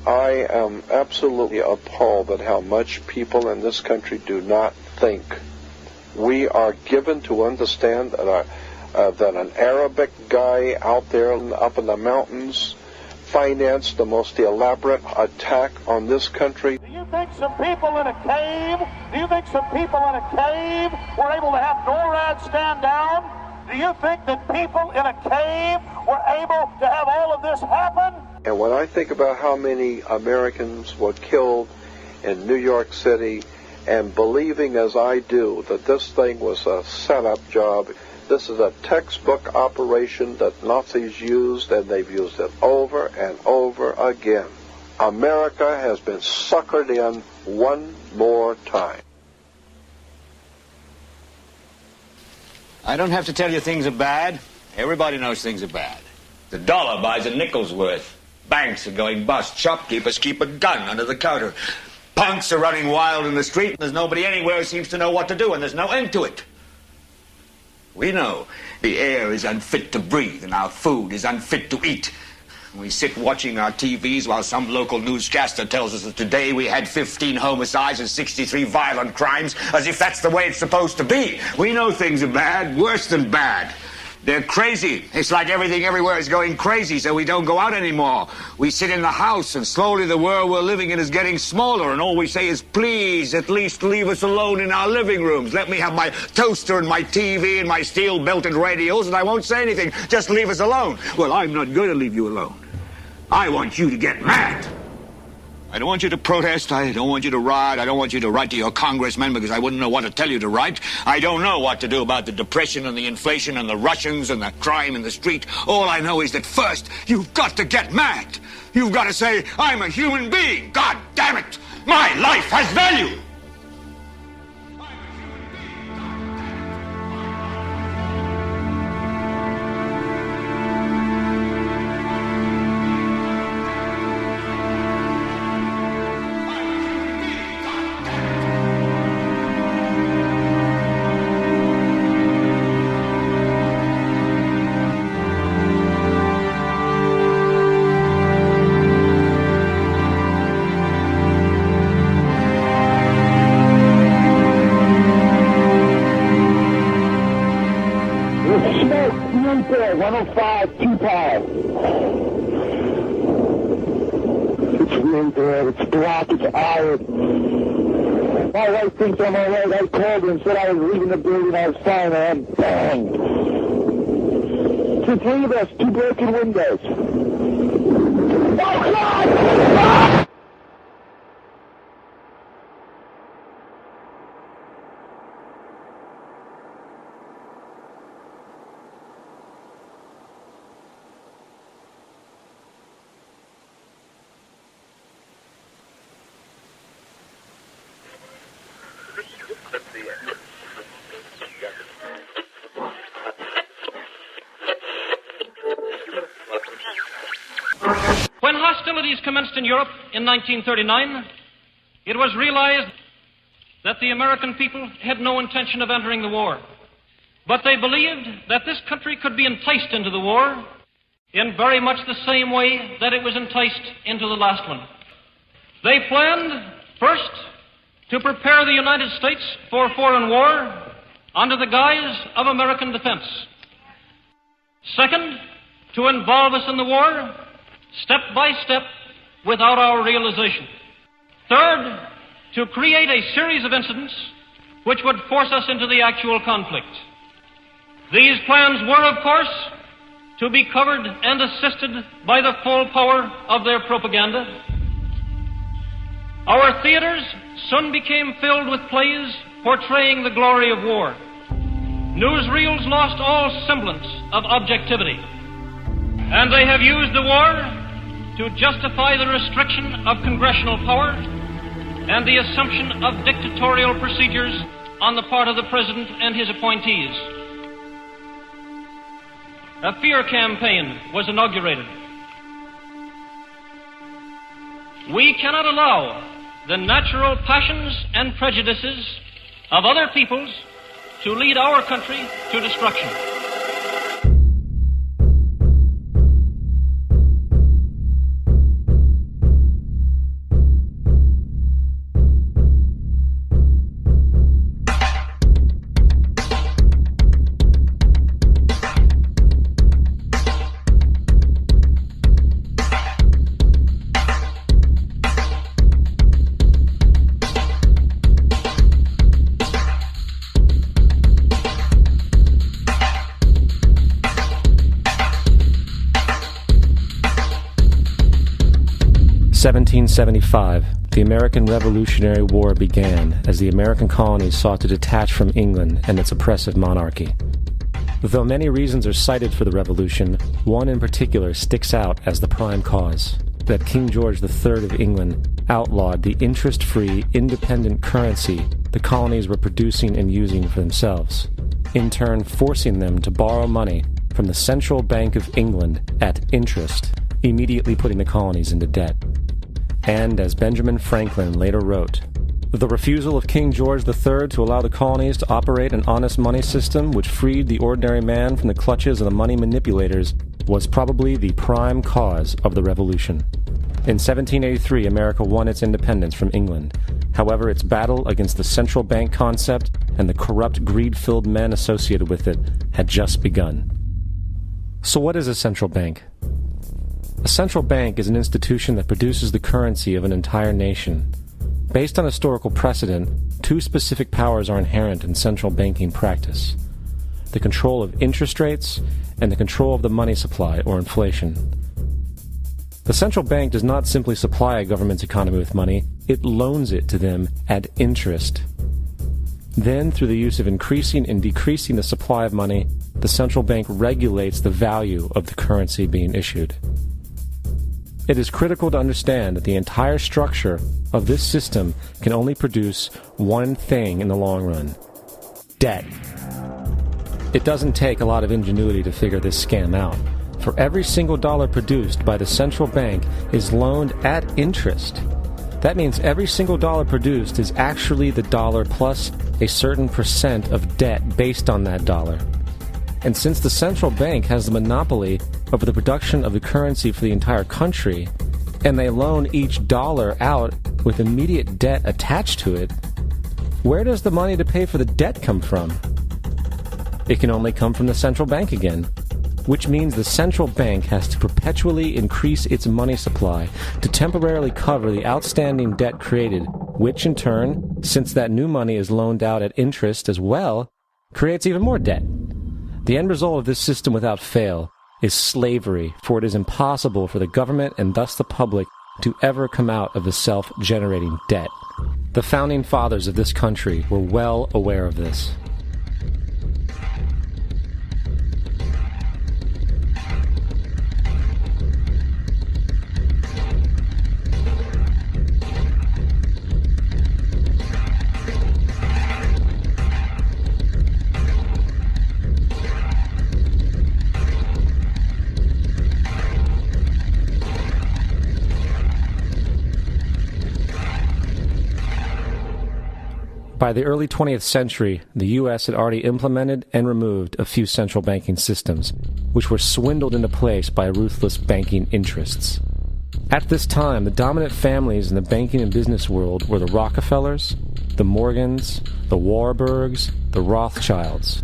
I am absolutely appalled at how much people in this country do not think. We are given to understand that an Arabic guy out there up in the mountains financed the most elaborate attack on this country. Do you think some people in a cave were able to have NORAD stand down? Do you think that people in a cave were able to have all of this happen? And when I think about how many Americans were killed in New York City, and believing as I do that this thing was a setup job, this is a textbook operation that Nazis used, and they've used it over and over again. America has been suckered in one more time. I don't have to tell you things are bad. Everybody knows things are bad. The dollar buys a nickel's worth. Banks are going bust. Shopkeepers keep a gun under the counter. Punks are running wild in the street. There's nobody anywhere who seems to know what to do, and there's no end to it. We know the air is unfit to breathe, and our food is unfit to eat. We sit watching our TVs while some local newscaster tells us that today we had 15 homicides and 63 violent crimes, as if that's the way it's supposed to be. We know things are bad, worse than bad. They're crazy. It's like everything everywhere is going crazy, so we don't go out anymore. We sit in the house, and slowly the world we're living in is getting smaller, and all we say is, please, at least leave us alone in our living rooms. Let me have my toaster and my TV and my steel-belted radios, and I won't say anything. Just leave us alone. Well, I'm not going to leave you alone. I want you to get mad. I don't want you to protest. I don't want you to riot. I don't want you to write to your congressmen because I wouldn't know what to tell you to write. I don't know what to do about the depression and the inflation and the Russians and the crime in the street. All I know is that first, you've got to get mad. You've got to say, I'm a human being. God damn it. My life has value. My wife thinks I'm all right. I called her and said I was leaving the building. I was fine, and bang. Two, three of us, two broken windows. Oh, God! Ah! When hostilities commenced in Europe in 1939, it was realized that the American people had no intention of entering the war. But they believed that this country could be enticed into the war in very much the same way that it was enticed into the last one. They planned, first, to prepare the United States for foreign war under the guise of American defense. Second, to involve us in the war step by step without our realization. Third, to create a series of incidents which would force us into the actual conflict. These plans were, of course, to be covered and assisted by the full power of their propaganda. Our theaters soon became filled with plays portraying the glory of war. newsreels lost all semblance of objectivity, and they have used the war to justify the restriction of congressional power and the assumption of dictatorial procedures on the part of the President and his appointees. A fear campaign was inaugurated. We cannot allow the natural passions and prejudices of other peoples to lead our country to destruction. (1775), the American Revolutionary War began as the American colonies sought to detach from England and its oppressive monarchy. Though many reasons are cited for the revolution, one in particular sticks out as the prime cause: that King George III of England outlawed the interest-free, independent currency the colonies were producing and using for themselves, in turn forcing them to borrow money from the Central Bank of England at interest, immediately putting the colonies into debt. And, as Benjamin Franklin later wrote, the refusal of King George III to allow the colonies to operate an honest money system which freed the ordinary man from the clutches of the money manipulators was probably the prime cause of the revolution. In 1783, America won its independence from England. However, its battle against the central bank concept and the corrupt, greed-filled men associated with it had just begun. So what is a central bank? A central bank is an institution that produces the currency of an entire nation. Based on historical precedent, two specific powers are inherent in central banking practice: the control of interest rates and the control of the money supply, or inflation. The central bank does not simply supply a government's economy with money, it loans it to them at interest. Then, through the use of increasing and decreasing the supply of money, the central bank regulates the value of the currency being issued. It is critical to understand that the entire structure of this system can only produce one thing in the long run: debt. It doesn't take a lot of ingenuity to figure this scam out. For every single dollar produced by the central bank is loaned at interest. That means every single dollar produced is actually the dollar plus a certain percent of debt based on that dollar. And since the central bank has the monopoly over the production of the currency for the entire country, and they loan each dollar out with immediate debt attached to it, where does the money to pay for the debt come from? It can only come from the central bank again, which means the central bank has to perpetually increase its money supply to temporarily cover the outstanding debt created, which in turn, since that new money is loaned out at interest as well, creates even more debt. The end result of this system without fail is slavery, for it is impossible for the government and thus the public to ever come out of the self-generating debt. The founding fathers of this country were well aware of this. By the early 20th century, the U.S. had already implemented and removed a few central banking systems, which were swindled into place by ruthless banking interests. At this time, the dominant families in the banking and business world were the Rockefellers, the Morgans, the Warburgs, the Rothschilds.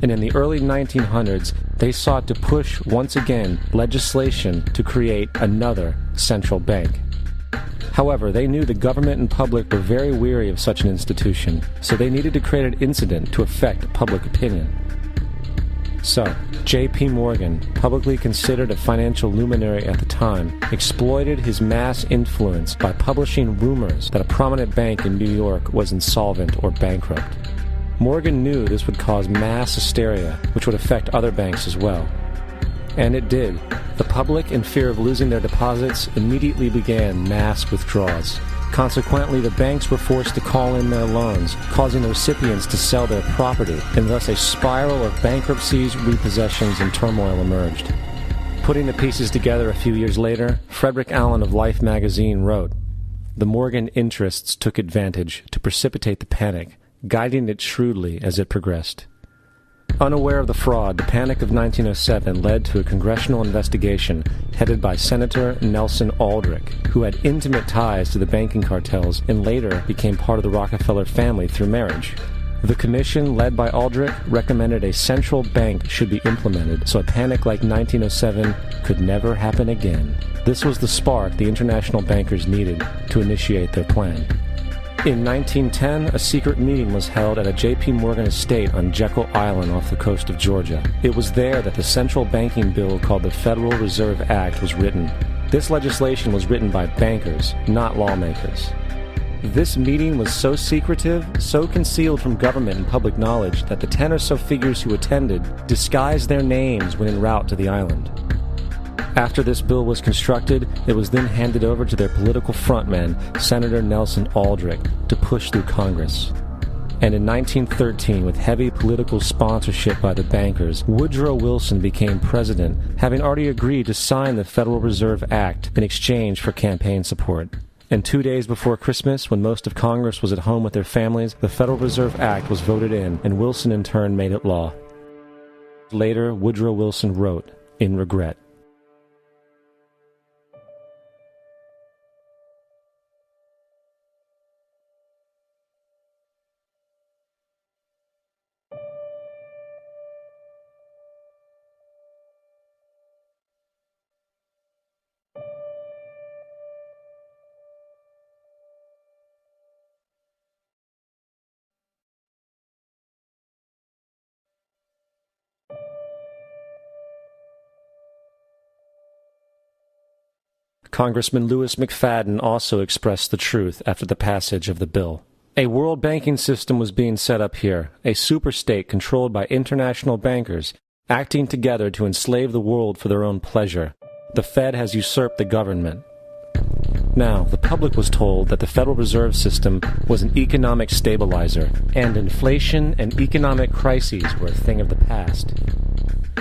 And in the early 1900s, they sought to push, once again, legislation to create another central bank. However, they knew the government and public were very weary of such an institution, so they needed to create an incident to affect public opinion. So, J.P. Morgan, publicly considered a financial luminary at the time, exploited his mass influence by publishing rumors that a prominent bank in New York was insolvent or bankrupt. Morgan knew this would cause mass hysteria, which would affect other banks as well. And it did. The public, in fear of losing their deposits, immediately began mass withdrawals. Consequently, the banks were forced to call in their loans, causing the recipients to sell their property, and thus a spiral of bankruptcies, repossessions, and turmoil emerged. Putting the pieces together a few years later, Frederick Allen of Life magazine wrote, "The Morgan interests took advantage to precipitate the panic, guiding it shrewdly as it progressed." Unaware of the fraud, the Panic of 1907 led to a congressional investigation headed by Senator Nelson Aldrich, who had intimate ties to the banking cartels and later became part of the Rockefeller family through marriage. The commission, led by Aldrich, recommended a central bank should be implemented so a panic like 1907 could never happen again. This was the spark the international bankers needed to initiate their plan. In 1910, a secret meeting was held at a J.P. Morgan estate on Jekyll Island off the coast of Georgia. It was there that the central banking bill called the Federal Reserve Act was written. This legislation was written by bankers, not lawmakers. This meeting was so secretive, so concealed from government and public knowledge that the 10 or so figures who attended disguised their names when en route to the island. After this bill was constructed, it was then handed over to their political frontman, Senator Nelson Aldrich, to push through Congress. And in 1913, with heavy political sponsorship by the bankers, Woodrow Wilson became president, having already agreed to sign the Federal Reserve Act in exchange for campaign support. And 2 days before Christmas, when most of Congress was at home with their families, the Federal Reserve Act was voted in, and Wilson in turn made it law. Later, Woodrow Wilson wrote, in regret, Congressman Louis McFadden also expressed the truth after the passage of the bill. A world banking system was being set up here, a superstate controlled by international bankers, acting together to enslave the world for their own pleasure. The Fed has usurped the government. Now, the public was told that the Federal Reserve System was an economic stabilizer, and inflation and economic crises were a thing of the past.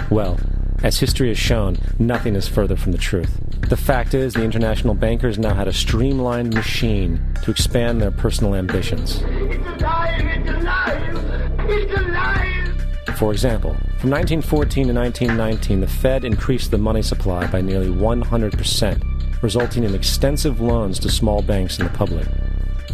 Well, as history has shown, nothing is further from the truth. The fact is, the international bankers now had a streamlined machine to expand their personal ambitions. It's alive! It's alive! It's alive! For example, from 1914 to 1919, the Fed increased the money supply by nearly 100%, resulting in extensive loans to small banks and the public.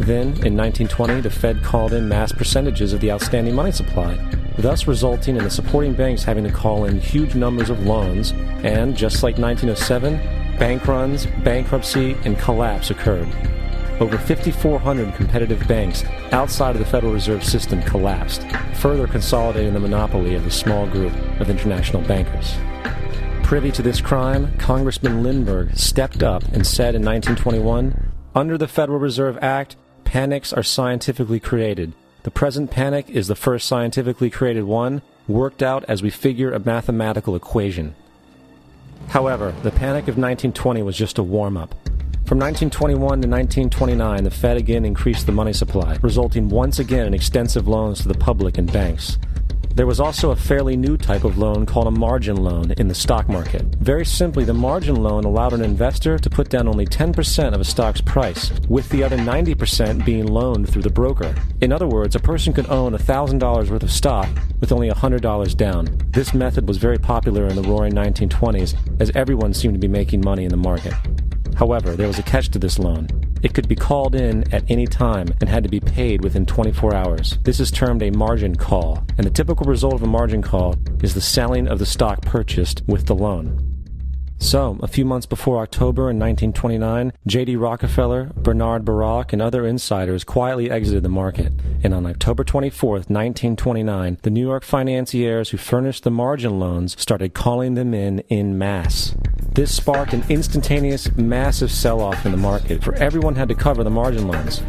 Then, in 1920, the Fed called in mass percentages of the outstanding money supply, thus resulting in the supporting banks having to call in huge numbers of loans, and, just like 1907, bank runs, bankruptcy, and collapse occurred. Over 5,400 competitive banks outside of the Federal Reserve System collapsed, further consolidating the monopoly of the small group of international bankers. Privy to this crime, Congressman Lindbergh stepped up and said in 1921, "Under the Federal Reserve Act, panics are scientifically created. The present panic is the first scientifically created one, worked out as we figure a mathematical equation." However, the Panic of 1920 was just a warm-up. From 1921 to 1929, the Fed again increased the money supply, resulting once again in extensive loans to the public and banks. There was also a fairly new type of loan called a margin loan in the stock market. Very simply, the margin loan allowed an investor to put down only 10% of a stock's price, with the other 90% being loaned through the broker. In other words, a person could own $1,000 worth of stock with only $100 down. This method was very popular in the roaring 1920s, as everyone seemed to be making money in the market. However, there was a catch to this loan. It could be called in at any time and had to be paid within 24 hours. This is termed a margin call, and the typical result of a margin call is the selling of the stock purchased with the loan. So, a few months before October in 1929, J.D. Rockefeller, Bernard Baruch, and other insiders quietly exited the market, and on October 24th, 1929, the New York financiers who furnished the margin loans started calling them in masse. This sparked an instantaneous, massive sell-off in the market, for everyone had to cover the margin loans.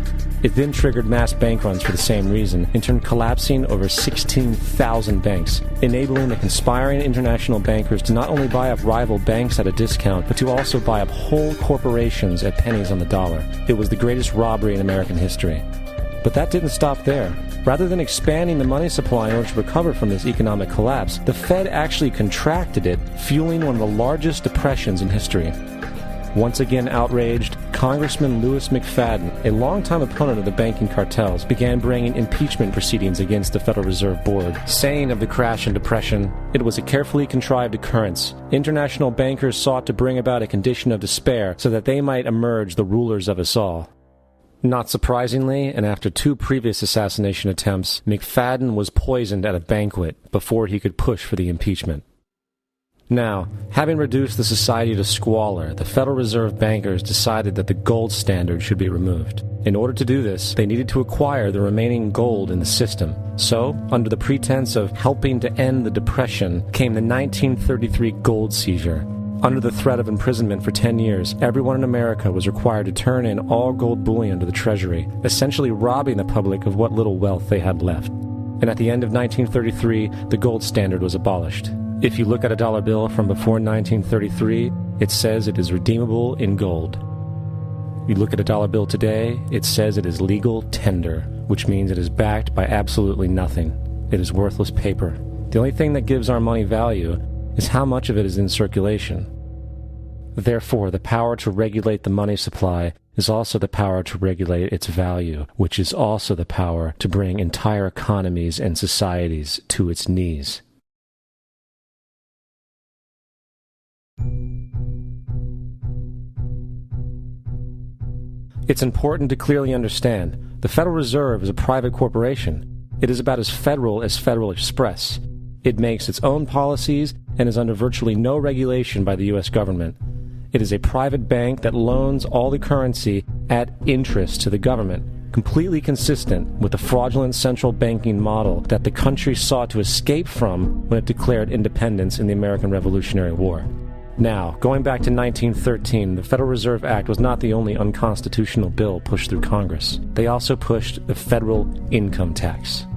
It then triggered mass bank runs for the same reason, in turn collapsing over 16,000 banks, enabling the conspiring international bankers to not only buy up rival banks at a discount, but to also buy up whole corporations at pennies on the dollar. It was the greatest robbery in American history. But that didn't stop there. Rather than expanding the money supply in order to recover from this economic collapse, the Fed actually contracted it, fueling one of the largest depressions in history. Once again outraged, Congressman Louis McFadden, a longtime opponent of the banking cartels, began bringing impeachment proceedings against the Federal Reserve Board, saying of the crash and depression, it was a carefully contrived occurrence. International bankers sought to bring about a condition of despair so that they might emerge the rulers of us all. Not surprisingly, and after 2 previous assassination attempts, McFadden was poisoned at a banquet before he could push for the impeachment. Now, having reduced the society to squalor, the Federal Reserve bankers decided that the gold standard should be removed. In order to do this, they needed to acquire the remaining gold in the system. So, under the pretense of helping to end the Depression, came the 1933 gold seizure. Under the threat of imprisonment for 10 years, everyone in America was required to turn in all gold bullion to the Treasury, essentially robbing the public of what little wealth they had left. And at the end of 1933, the gold standard was abolished. If you look at a dollar bill from before 1933, it says it is redeemable in gold. You look at a dollar bill today, it says it is legal tender, which means it is backed by absolutely nothing. It is worthless paper. The only thing that gives our money value is how much of it is in circulation. Therefore, the power to regulate the money supply is also the power to regulate its value, which is also the power to bring entire economies and societies to its knees. It's important to clearly understand, the Federal Reserve is a private corporation. It is about as Federal Express. It makes its own policies and is under virtually no regulation by the U.S. government. It is a private bank that loans all the currency at interest to the government, completely consistent with the fraudulent central banking model that the country sought to escape from when it declared independence in the American Revolutionary War. Now, going back to 1913, the Federal Reserve Act was not the only unconstitutional bill pushed through Congress. They also pushed the federal income tax.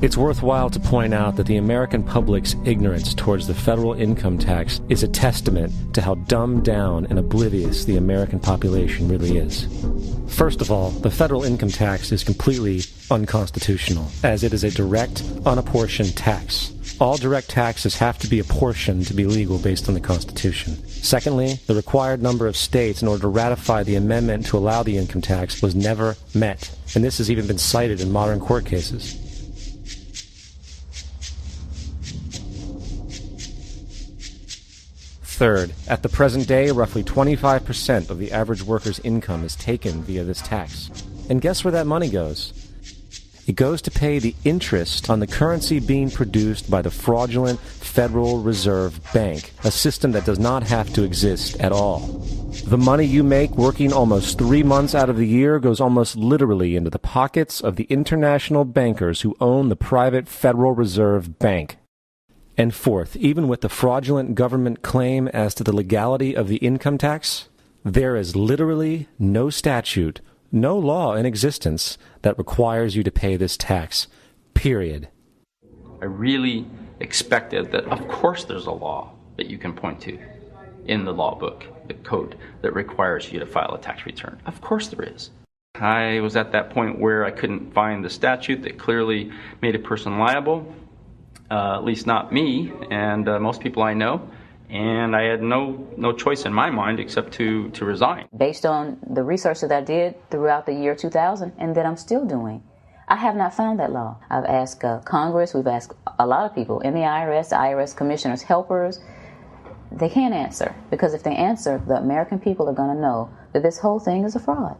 It's worthwhile to point out that the American public's ignorance towards the federal income tax is a testament to how dumbed down and oblivious the American population really is. First of all, the federal income tax is completely unconstitutional, as it is a direct, unapportioned tax. All direct taxes have to be apportioned to be legal based on the Constitution. Secondly, the required number of states in order to ratify the amendment to allow the income tax was never met, and this has even been cited in modern court cases. Third, at the present day, roughly 25% of the average worker's income is taken via this tax. And guess where that money goes? It goes to pay the interest on the currency being produced by the fraudulent Federal Reserve Bank, a system that does not have to exist at all. The money you make working almost 3 months out of the year goes almost literally into the pockets of the international bankers who own the private Federal Reserve Bank. And fourth, even with the fraudulent government claim as to the legality of the income tax, there is literally no statute, no law in existence that requires you to pay this tax, period. I really expected that, of course there's a law that you can point to in the law book, the code, that requires you to file a tax return. Of course there is. I was at that point where I couldn't find the statute that clearly made a person liable, at least not me and most people I know. And I had no choice in my mind except to resign. Based on the research that I did throughout the year 2000 and that I'm still doing, I have not found that law. I've asked Congress, we've asked a lot of people in the IRS commissioners, helpers. They can't answer, because if they answer, the American people are going to know that this whole thing is a fraud.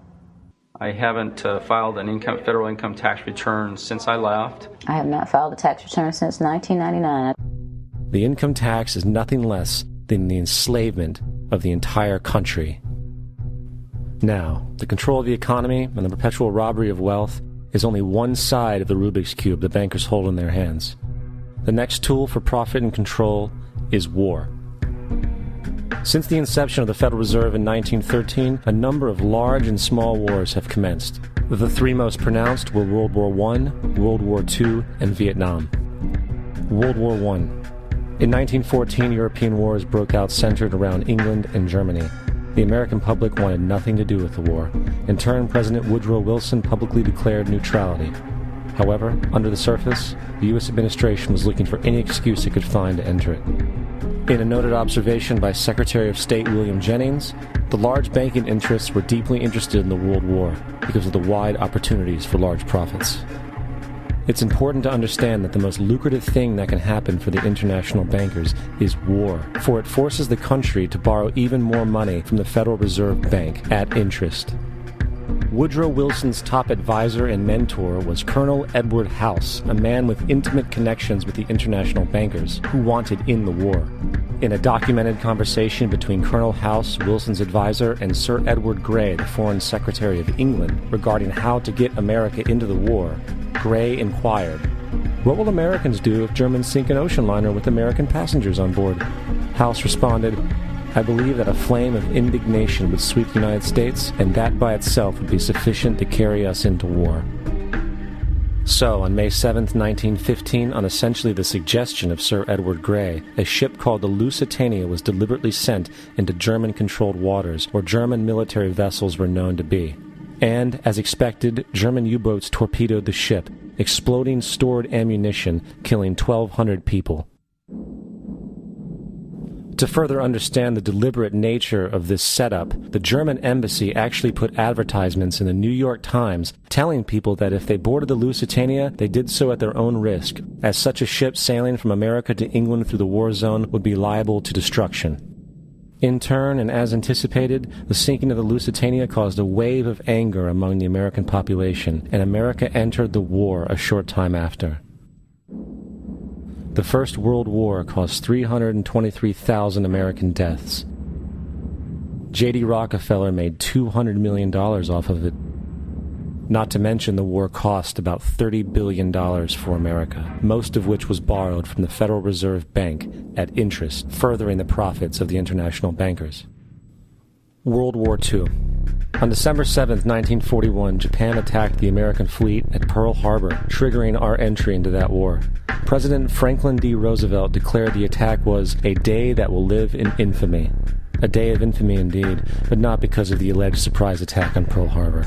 I haven't filed an federal income tax return since I left. I have not filed a tax return since 1999. The income tax is nothing less than the enslavement of the entire country. Now, the control of the economy and the perpetual robbery of wealth is only one side of the Rubik's Cube the bankers hold in their hands. The next tool for profit and control is war. Since the inception of the Federal Reserve in 1913, a number of large and small wars have commenced. The three most pronounced were World War I, World War II, and Vietnam. World War I. In 1914, European wars broke out centered around England and Germany. The American public wanted nothing to do with the war. In turn, President Woodrow Wilson publicly declared neutrality. However, under the surface, the U.S. administration was looking for any excuse it could find to enter it. In a noted observation by Secretary of State William Jennings, the large banking interests were deeply interested in the World War because of the wide opportunities for large profits. It's important to understand that the most lucrative thing that can happen for the international bankers is war, for it forces the country to borrow even more money from the Federal Reserve Bank at interest. Woodrow Wilson's top advisor and mentor was Colonel Edward House, a man with intimate connections with the international bankers who wanted in the war. In a documented conversation between Colonel House, Wilson's advisor, and Sir Edward Grey, the Foreign Secretary of England, regarding how to get America into the war, Grey inquired, "What will Americans do if Germans sink an ocean liner with American passengers on board?" House responded, "I believe that a flame of indignation would sweep the United States, and that by itself would be sufficient to carry us into war." So, on May 7, 1915, on essentially the suggestion of Sir Edward Grey, a ship called the Lusitania was deliberately sent into German-controlled waters where German military vessels were known to be. And, as expected, German U-boats torpedoed the ship, exploding stored ammunition, killing 1,200 people. To further understand the deliberate nature of this setup, the German embassy actually put advertisements in the New York Times telling people that if they boarded the Lusitania, they did so at their own risk, as such a ship sailing from America to England through the war zone would be liable to destruction. In turn, and as anticipated, the sinking of the Lusitania caused a wave of anger among the American population, and America entered the war a short time after. The First World War caused 323,000 American deaths. J.D. Rockefeller made $200 million off of it. Not to mention the war cost about $30 billion for America, most of which was borrowed from the Federal Reserve Bank at interest, furthering the profits of the international bankers. World War II. On December 7, 1941, Japan attacked the American fleet at Pearl Harbor, triggering our entry into that war. President Franklin D. Roosevelt declared the attack was a day that will live in infamy. A day of infamy indeed, but not because of the alleged surprise attack on Pearl Harbor.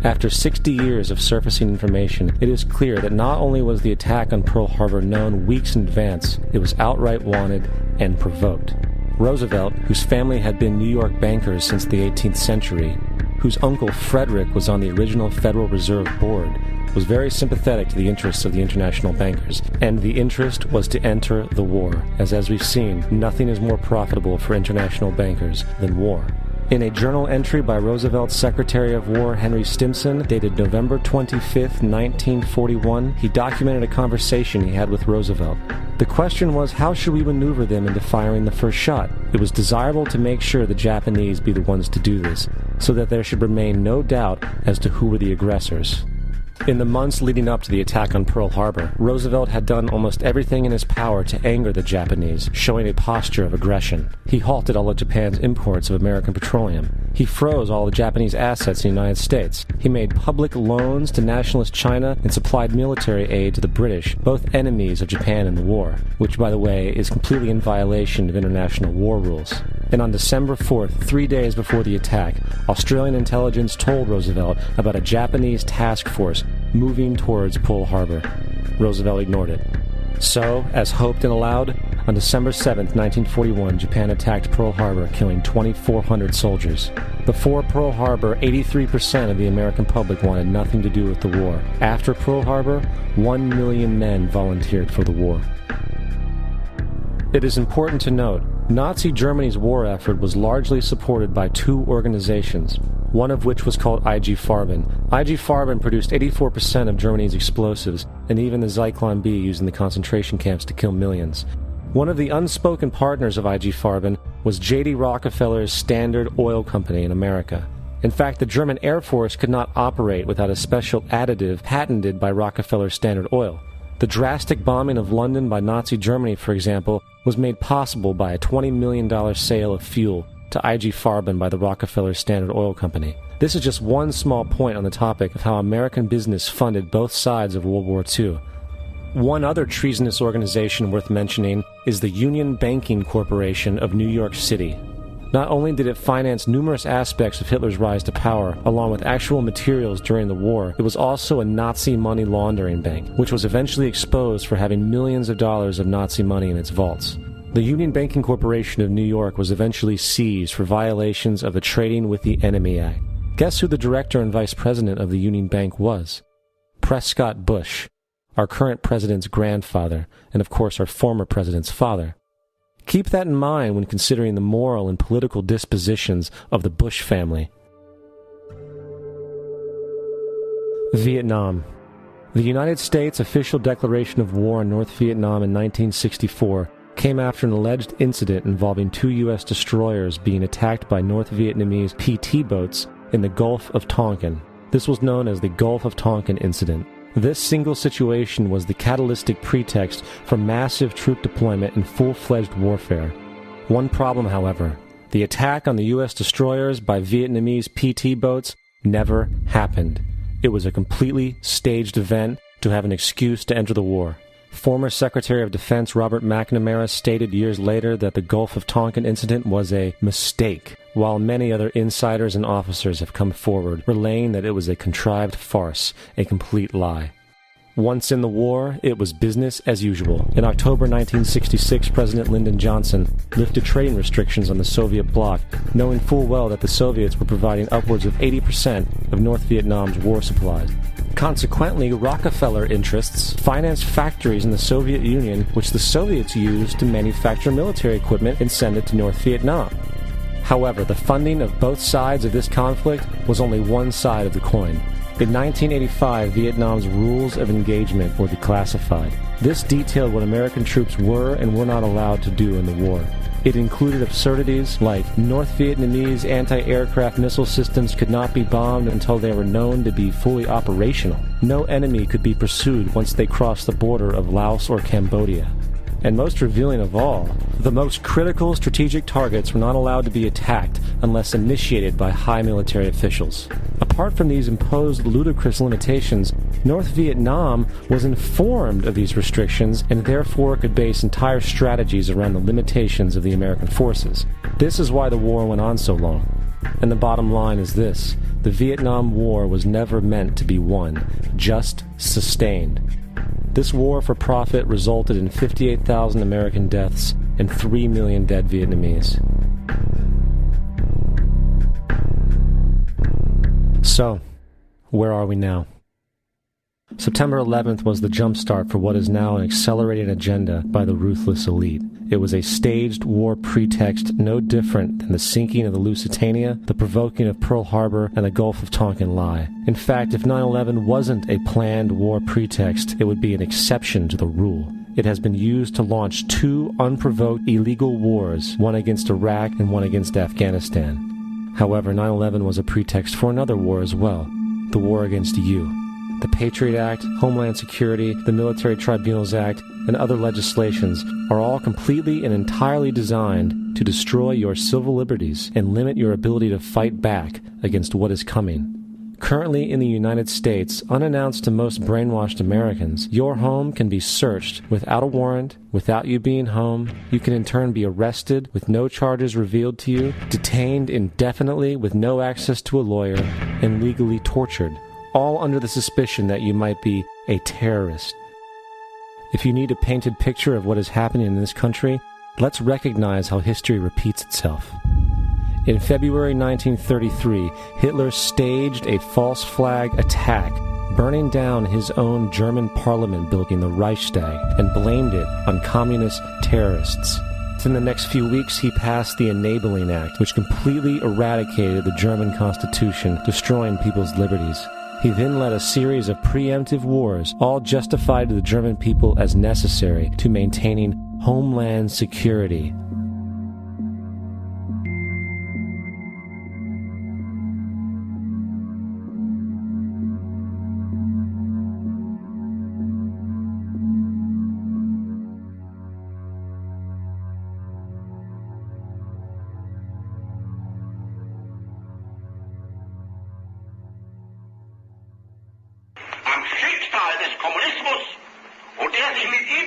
After 60 years of surfacing information, it is clear that not only was the attack on Pearl Harbor known weeks in advance, it was outright wanted and provoked. Roosevelt, whose family had been New York bankers since the 18th century, whose uncle Frederick was on the original Federal Reserve Board, was very sympathetic to the interests of the international bankers, and the interest was to enter the war, as we've seen, nothing is more profitable for international bankers than war. In a journal entry by Roosevelt's Secretary of War Henry Stimson, dated November 25, 1941, he documented a conversation he had with Roosevelt. The question was, how should we maneuver them into firing the first shot? It was desirable to make sure the Japanese be the ones to do this, so that there should remain no doubt as to who were the aggressors. In the months leading up to the attack on Pearl Harbor, Roosevelt had done almost everything in his power to anger the Japanese, showing a posture of aggression. He halted all of Japan's imports of American petroleum. He froze all the Japanese assets in the United States. He made public loans to nationalist China and supplied military aid to the British, both enemies of Japan in the war, which, by the way, is completely in violation of international war rules. And on December 4th, 3 days before the attack, Australian intelligence told Roosevelt about a Japanese task force moving towards Pearl Harbor. Roosevelt ignored it. So, as hoped and allowed, on December 7, 1941, Japan attacked Pearl Harbor, killing 2,400 soldiers. Before Pearl Harbor, 83% of the American public wanted nothing to do with the war. After Pearl Harbor, 1 million men volunteered for the war. It is important to note, Nazi Germany's war effort was largely supported by two organizations, one of which was called IG Farben. IG Farben produced 84% of Germany's explosives, and even the Zyklon B used in the concentration camps to kill millions. One of the unspoken partners of IG Farben was J.D. Rockefeller's Standard Oil Company in America. In fact, the German Air Force could not operate without a special additive patented by Rockefeller's Standard Oil. The drastic bombing of London by Nazi Germany, for example, was made possible by a $20 million sale of fuel to IG Farben by the Rockefeller Standard Oil Company. This is just one small point on the topic of how American business funded both sides of World War II. One other treasonous organization worth mentioning is the Union Banking Corporation of New York City. Not only did it finance numerous aspects of Hitler's rise to power, along with actual materials during the war, it was also a Nazi money laundering bank, which was eventually exposed for having millions of dollars of Nazi money in its vaults. The Union Banking Corporation of New York was eventually seized for violations of the Trading with the Enemy Act. Guess who the director and vice president of the Union Bank was? Prescott Bush, our current president's grandfather, and of course our former president's father. Keep that in mind when considering the moral and political dispositions of the Bush family. Vietnam. The United States' official declaration of war on North Vietnam in 1964 came after an alleged incident involving 2 U.S. destroyers being attacked by North Vietnamese PT boats in the Gulf of Tonkin. This was known as the Gulf of Tonkin Incident. This single situation was the catalytic pretext for massive troop deployment and full-fledged warfare. One problem, however, the attack on the U.S. destroyers by Vietnamese PT boats never happened. It was a completely staged event to have an excuse to enter the war. Former Secretary of Defense Robert McNamara stated years later that the Gulf of Tonkin incident was a mistake, while many other insiders and officers have come forward, relaying that it was a contrived farce, a complete lie. Once in the war, it was business as usual. In October 1966, President Lyndon Johnson lifted trading restrictions on the Soviet bloc, knowing full well that the Soviets were providing upwards of 80% of North Vietnam's war supplies. Consequently, Rockefeller interests financed factories in the Soviet Union, which the Soviets used to manufacture military equipment and send it to North Vietnam. However, the funding of both sides of this conflict was only one side of the coin. In 1985, Vietnam's rules of engagement were declassified. This detailed what American troops were and were not allowed to do in the war. It included absurdities like North Vietnamese anti-aircraft missile systems could not be bombed until they were known to be fully operational. No enemy could be pursued once they crossed the border of Laos or Cambodia. And most revealing of all, the most critical strategic targets were not allowed to be attacked unless initiated by high military officials. Apart from these imposed ludicrous limitations, North Vietnam was informed of these restrictions and therefore could base entire strategies around the limitations of the American forces. This is why the war went on so long. And the bottom line is this: the Vietnam War was never meant to be won, just sustained. This war for profit resulted in 58,000 American deaths and 3 million dead Vietnamese. So, where are we now? September 11th was the jumpstart for what is now an accelerated agenda by the ruthless elite. It was a staged war pretext no different than the sinking of the Lusitania, the provoking of Pearl Harbor, and the Gulf of Tonkin lie. In fact, if 9/11 wasn't a planned war pretext, it would be an exception to the rule. It has been used to launch 2 unprovoked illegal wars, one against Iraq and one against Afghanistan. However, 9/11 was a pretext for another war as well, the war against you. The Patriot Act, Homeland Security, the Military Tribunals Act, and other legislations are all completely and entirely designed to destroy your civil liberties and limit your ability to fight back against what is coming. Currently in the United States, unannounced to most brainwashed Americans, your home can be searched without a warrant, without you being home. You can in turn be arrested with no charges revealed to you, detained indefinitely with no access to a lawyer, and legally tortured, all under the suspicion that you might be a terrorist. If you need a painted picture of what is happening in this country, let's recognize how history repeats itself. In February 1933, Hitler staged a false flag attack, burning down his own German parliament building, the Reichstag, and blamed it on communist terrorists. In the next few weeks, he passed the Enabling Act, which completely eradicated the German Constitution, destroying people's liberties. He then led a series of preemptive wars, all justified to the German people as necessary to maintaining homeland security.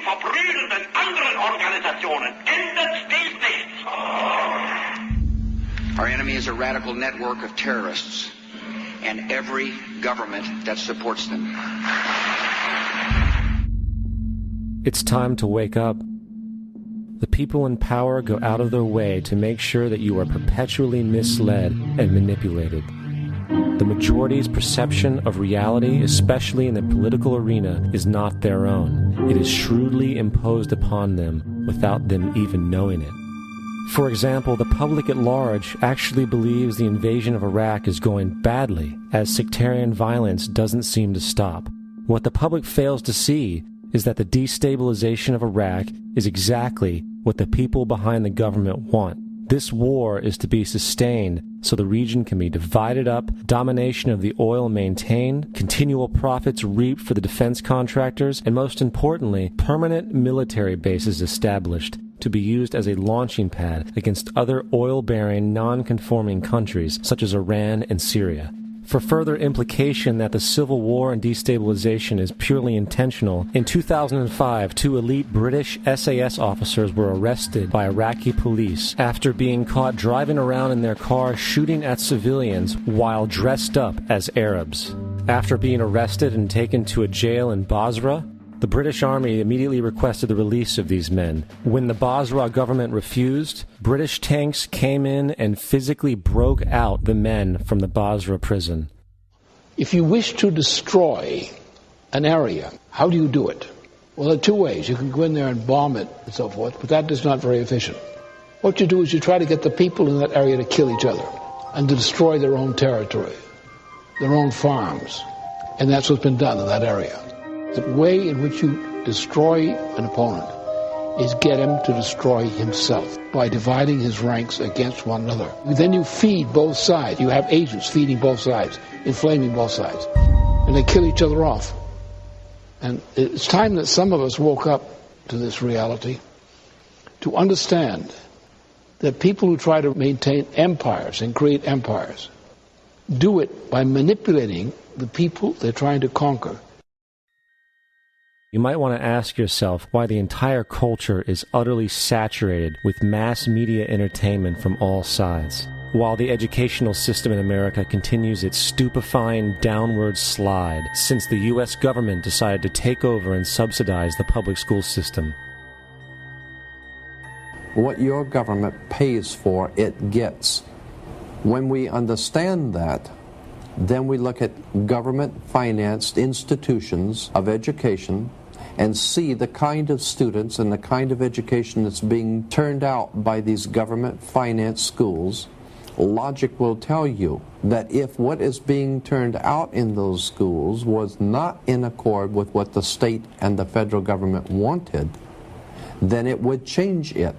verbrüderten anderen Organisationen endet dies nicht. Our enemy is a radical network of terrorists and every government that supports them. It's time to wake up. The people in power go out of their way to make sure that you are perpetually misled and manipulated. The majority's perception of reality, especially in the political arena, is not their own. It is shrewdly imposed upon them without them even knowing it. For example, the public at large actually believes the invasion of Iraq is going badly, as sectarian violence doesn't seem to stop. What the public fails to see is that the destabilization of Iraq is exactly what the people behind the government want. This war is to be sustained so the region can be divided up, domination of the oil maintained, continual profits reaped for the defense contractors, and most importantly, permanent military bases established to be used as a launching pad against other oil-bearing, non-conforming countries such as Iran and Syria. For further implication that the civil war and destabilization is purely intentional, in 2005, 2 elite British SAS officers were arrested by Iraqi police after being caught driving around in their car shooting at civilians while dressed up as Arabs. After being arrested and taken to a jail in Basra, the British Army immediately requested the release of these men. When the Basra government refused, British tanks came in and physically broke out the men from the Basra prison. If you wish to destroy an area, how do you do it? Well, there are 2 ways. You can go in there and bomb it and so forth, but that is not very efficient. What you do is you try to get the people in that area to kill each other and to destroy their own territory, their own farms. And that's what's been done in that area. The way in which you destroy an opponent is get him to destroy himself by dividing his ranks against one another. Then you feed both sides. You have agents feeding both sides, inflaming both sides. And they kill each other off. And it's time that some of us woke up to this reality to understand that people who try to maintain empires and create empires do it by manipulating the people they're trying to conquer. You might want to ask yourself why the entire culture is utterly saturated with mass media entertainment from all sides, while the educational system in America continues its stupefying downward slide since the U.S. government decided to take over and subsidize the public school system. What your government pays for, it gets. When we understand that, then we look at government-financed institutions of education and see the kind of students and the kind of education that's being turned out by these government-financed schools. Logic will tell you that if what is being turned out in those schools was not in accord with what the state and the federal government wanted, then it would change it.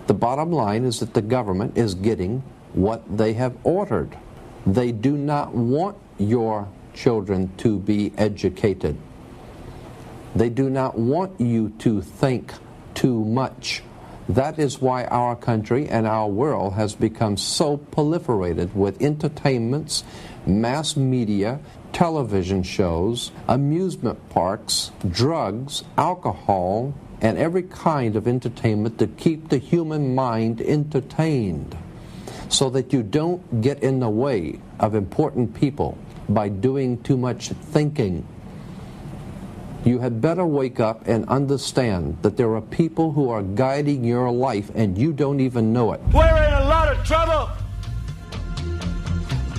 The bottom line is that the government is getting what they have ordered. They do not want your children to be educated. They do not want you to think too much. That is why our country and our world has become so proliferated with entertainments, mass media, television shows, amusement parks, drugs, alcohol, and every kind of entertainment to keep the human mind entertained, so that you don't get in the way of important people by doing too much thinking. You had better wake up and understand that there are people who are guiding your life and you don't even know it. We're in a lot of trouble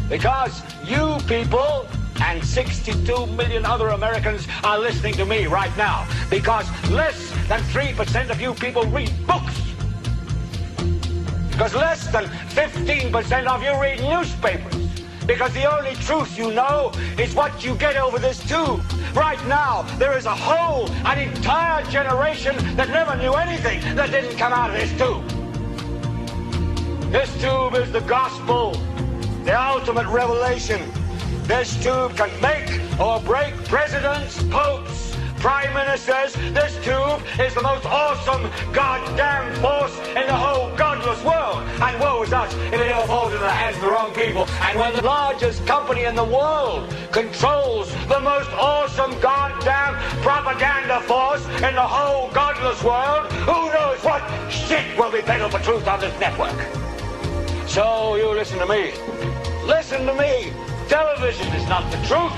because you people and 62 million other Americans are listening to me right now, because less than 3% of you people read books, because less than 15% of you read newspapers, because the only truth you know is what you get over this tube. Right now, there is an entire generation that never knew anything that didn't come out of this tube. This tube is the gospel, the ultimate revelation. This tube can make or break presidents, popes, prime ministers, this tube is the most awesome goddamn force in the whole godless world. And woe is us if it ever falls into the hands of the wrong people. And when the largest company in the world controls the most awesome goddamn propaganda force in the whole godless world, who knows what shit will be peddled for truth on this network. So you listen to me. Listen to me. Television is not the truth.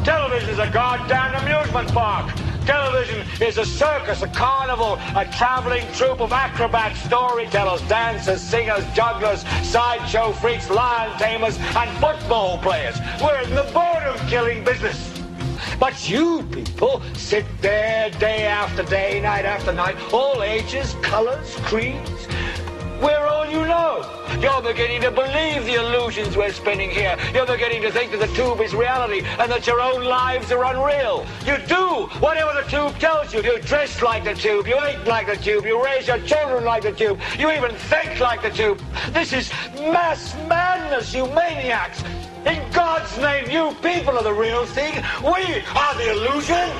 Television is a goddamn amusement park. Television is a circus, a carnival, a traveling troupe of acrobats, storytellers, dancers, singers, jugglers, sideshow freaks, lion tamers, and football players. We're in the boredom-killing business. But you people sit there day after day, night after night, all ages, colors, creeds. We're all you know. You're beginning to believe the illusions we're spinning here. You're beginning to think that the tube is reality and that your own lives are unreal. You do whatever the tube tells you. You dress like the tube. You eat like the tube. You raise your children like the tube. You even think like the tube. This is mass madness, you maniacs. In God's name, you people are the real thing. We are the illusion.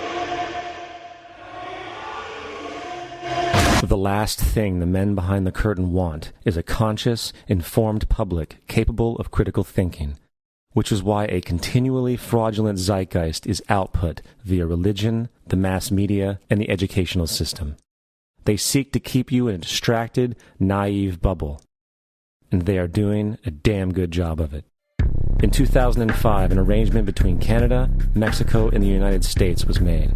The last thing the men behind the curtain want is a conscious, informed public capable of critical thinking, which is why a continually fraudulent zeitgeist is output via religion, the mass media, and the educational system. They seek to keep you in a distracted, naive bubble, and they are doing a damn good job of it. In 2005, an arrangement between Canada, Mexico, and the United States was made.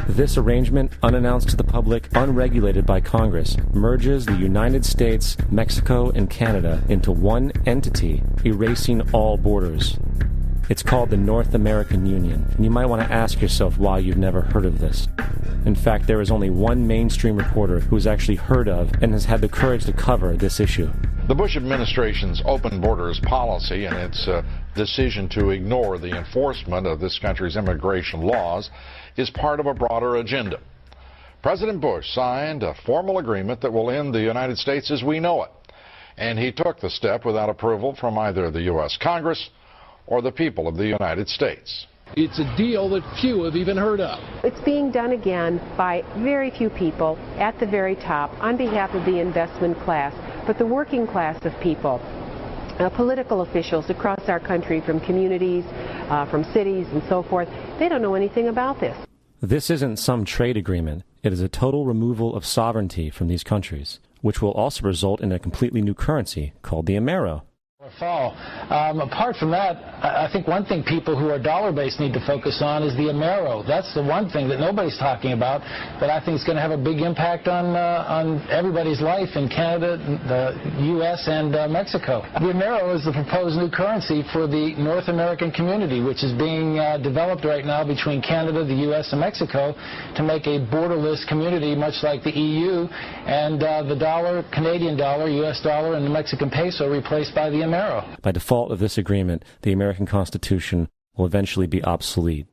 This arrangement, unannounced to the public, unregulated by Congress, merges the United States, Mexico, and Canada into one entity, erasing all borders. It's called the North American Union, and you might want to ask yourself why you've never heard of this. In fact, there is only one mainstream reporter who has actually heard of and has had the courage to cover this issue. The Bush administration's open borders policy and its decision to ignore the enforcement of this country's immigration laws is part of a broader agenda. President Bush signed a formal agreement that will end the United States as we know it, and he took the step without approval from either the U.S. Congress or the people of the United States. It's a deal that few have even heard of. It's being done again by very few people at the very top on behalf of the investment class, but the working class of people, political officials across our country, from communities, from cities and so forth, they don't know anything about this. This isn't some trade agreement. It is a total removal of sovereignty from these countries, which will also result in a completely new currency called the Amero. Fall. Apart from that, I think one thing people who are dollar-based need to focus on is the Amero. That's the one thing that nobody's talking about that I think is going to have a big impact on everybody's life in Canada, the U.S., and Mexico. The Amero is the proposed new currency for the North American community, which is being developed right now between Canada, the U.S., and Mexico to make a borderless community, much like the EU, and the dollar, Canadian dollar, U.S. dollar, and the Mexican peso replaced by the Amero. By default of this agreement, the American Constitution will eventually be obsolete.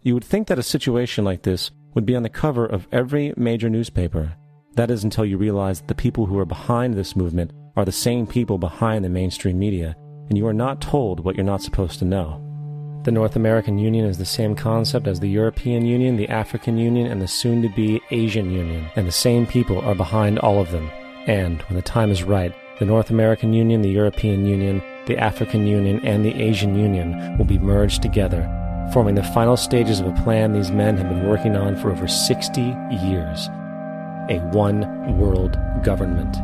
You would think that a situation like this would be on the cover of every major newspaper. That is until you realize that the people who are behind this movement are the same people behind the mainstream media, and you are not told what you're not supposed to know. The North American Union is the same concept as the European Union, the African Union, and the soon-to-be Asian Union, and the same people are behind all of them. And, when the time is right, the North American Union, the European Union, the African Union, and the Asian Union will be merged together, forming the final stages of a plan these men have been working on for over 60 years. A one-world government.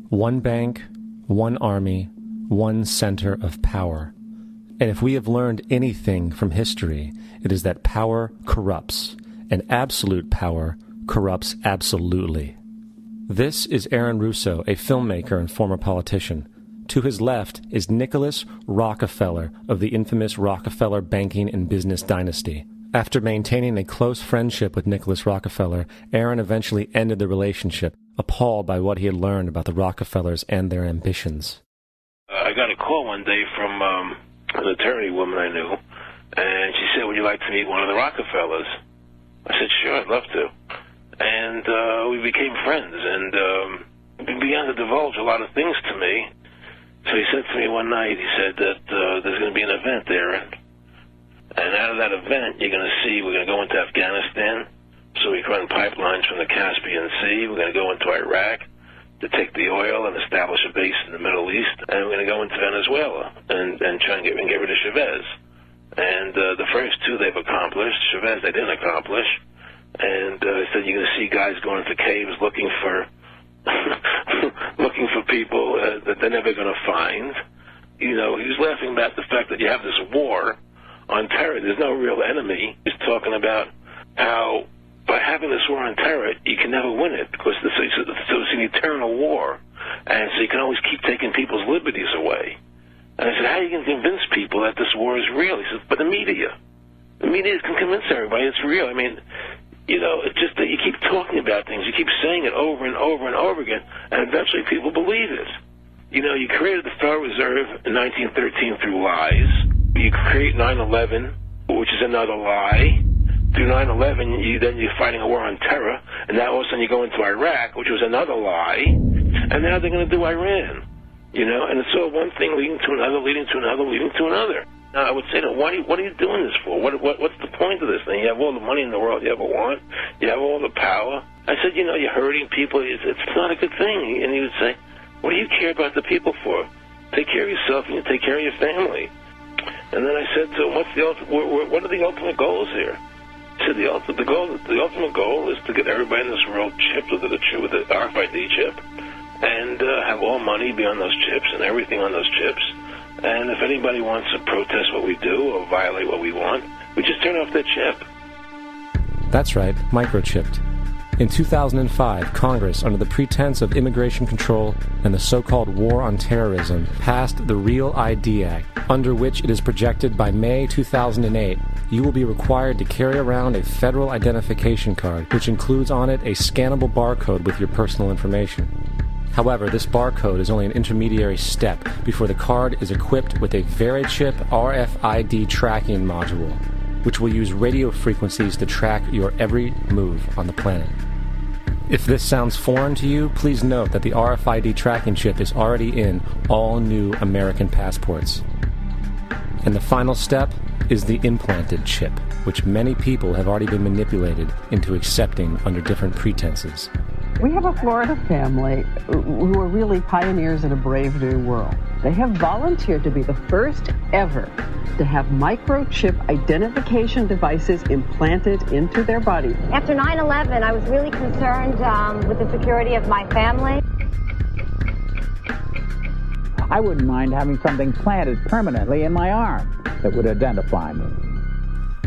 One bank, one army, one center of power. And if we have learned anything from history, it is that power corrupts, and absolute power corrupts absolutely. This is Aaron Russo, a filmmaker and former politician. To his left is Nicholas Rockefeller of the infamous Rockefeller banking and business dynasty. After maintaining a close friendship with Nicholas Rockefeller, Aaron eventually ended the relationship, appalled by what he had learned about the Rockefellers and their ambitions. I got a call one day from an attorney woman I knew, and she said, "Would you like to meet one of the Rockefellers?" I said, "Sure, I'd love to." And we became friends, and he began to divulge a lot of things to me. So he said to me one night, he said that there's going to be an event there, and out of that event, you're going to see we're going to go into Afghanistan, so we can run pipelines from the Caspian Sea. We're going to go into Iraq to take the oil and establish a base in the Middle East, and we're going to go into Venezuela and try and get rid of Chavez. And the first two they've accomplished. Chavez they didn't accomplish. And he said you're going to see guys going into caves looking for people that they're never going to find. You know, he was laughing about the fact that you have this war on terror. There's no real enemy. He's talking about how by having this war on terror, you can never win it because it's an eternal war. And so you can always keep taking people's liberties away. And I said, how are you going to convince people that this war is real? He said, but the media can convince everybody it's real. I mean, you know, it's just that you keep talking about things. You keep saying it over and over and over again, and eventually people believe it. You know, you created the Federal Reserve in 1913 through lies. You create 9/11, which is another lie. Through 9/11, you're fighting a war on terror, and now all of a sudden you go into Iraq, which was another lie, and now they're going to do Iran. You know, and it's all one thing leading to another, leading to another, leading to another. Now, I would say to them, what are you doing this for? What's the point of this thing? You have all the money in the world you ever want. You have all the power. I said, you know, you're hurting people. It's not a good thing. And he would say, what do you care about the people for? Take care of yourself and you take care of your family. And then I said to him, what are the ultimate goals here? He said, the ultimate goal is to get everybody in this world chipped with the RFID chip and have all money be on those chips and everything on those chips. And if anybody wants to protest what we do or violate what we want, we just turn off their chip. That's right, microchipped. In 2005, Congress, under the pretense of immigration control and the so-called war on terrorism, passed the Real ID Act, under which it is projected by May 2008, you will be required to carry around a federal identification card, which includes on it a scannable barcode with your personal information. However, this barcode is only an intermediary step before the card is equipped with a VeriChip RFID tracking module, which will use radio frequencies to track your every move on the planet. If this sounds foreign to you, please note that the RFID tracking chip is already in all new American passports. And the final step is the implanted chip, which many people have already been manipulated into accepting under different pretenses. We have a Florida family who are really pioneers in a brave new world. They have volunteered to be the first ever to have microchip identification devices implanted into their body. After 9/11, I was really concerned with the security of my family. I wouldn't mind having something planted permanently in my arm that would identify me.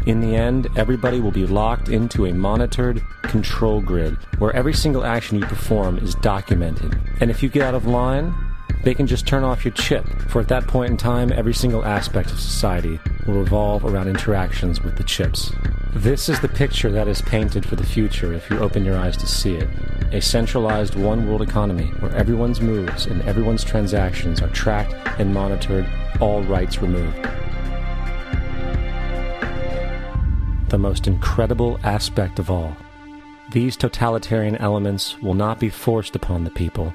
In the end, everybody will be locked into a monitored control grid where every single action you perform is documented. And if you get out of line, they can just turn off your chip, for at that point in time, every single aspect of society will revolve around interactions with the chips. This is the picture that is painted for the future if you open your eyes to see it. A centralized one-world economy where everyone's moves and everyone's transactions are tracked and monitored, all rights removed. The most incredible aspect of all, these totalitarian elements will not be forced upon the people.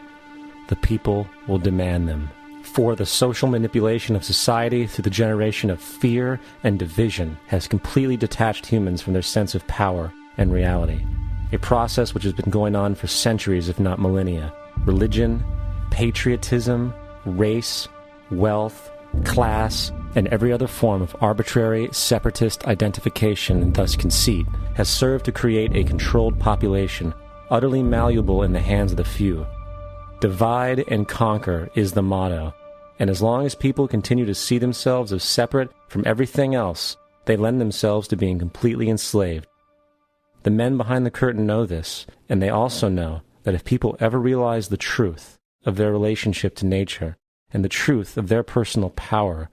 The people will demand them. For the social manipulation of society through the generation of fear and division has completely detached humans from their sense of power and reality. A process which has been going on for centuries, if not millennia. Religion, patriotism, race, wealth, class, and every other form of arbitrary, separatist identification and thus conceit has served to create a controlled population, utterly malleable in the hands of the few. Divide and conquer is the motto, and as long as people continue to see themselves as separate from everything else, they lend themselves to being completely enslaved. The men behind the curtain know this, and they also know that if people ever realize the truth of their relationship to nature and the truth of their personal power,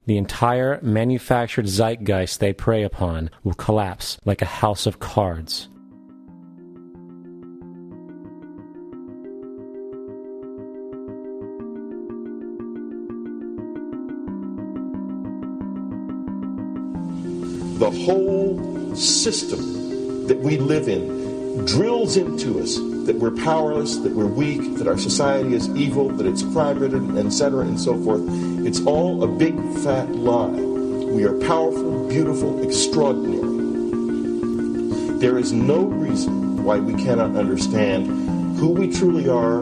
the entire manufactured zeitgeist they prey upon will collapse like a house of cards. The whole system that we live in drills into us that we're powerless, that we're weak, that our society is evil, that it's crime-ridden, etc., and so forth. It's all a big, fat lie. We are powerful, beautiful, extraordinary. There is no reason why we cannot understand who we truly are,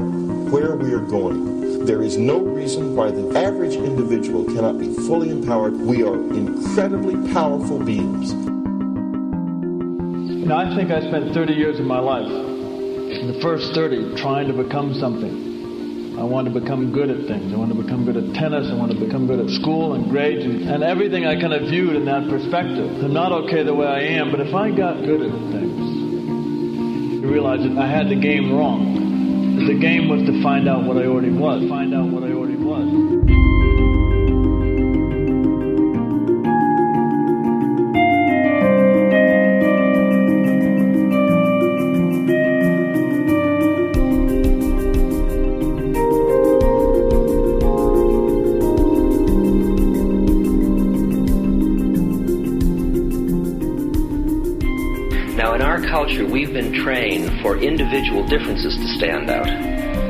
where we are going. There is no reason why the average individual cannot be fully empowered. We are incredibly powerful beings. You know, I think I spent 30 years of my life, in the first 30, trying to become something. I wanted to become good at things. I wanted to become good at tennis. I wanted to become good at school and grades and everything I kind of viewed in that perspective. I'm not okay the way I am, but if I got good at things, you realize that I had the game wrong. The game was to find out what I already was. Find out what I already was. Now, in our culture, we've been trained for individual differences to stand out.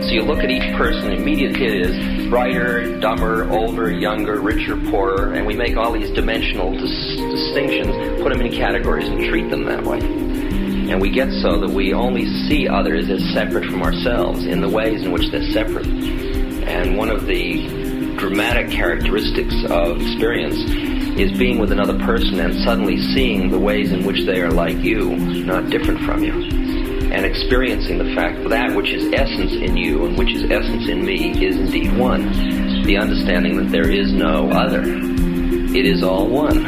So you look at each person, immediately it is brighter, dumber, older, younger, richer, poorer, and we make all these dimensional distinctions, put them in categories and treat them that way. And we get so that we only see others as separate from ourselves in the ways in which they're separate. And one of the dramatic characteristics of experience is being with another person and suddenly seeing the ways in which they are like you, not different from you. And experiencing the fact that that which is essence in you and which is essence in me is indeed one. The understanding that there is no other. It is all one.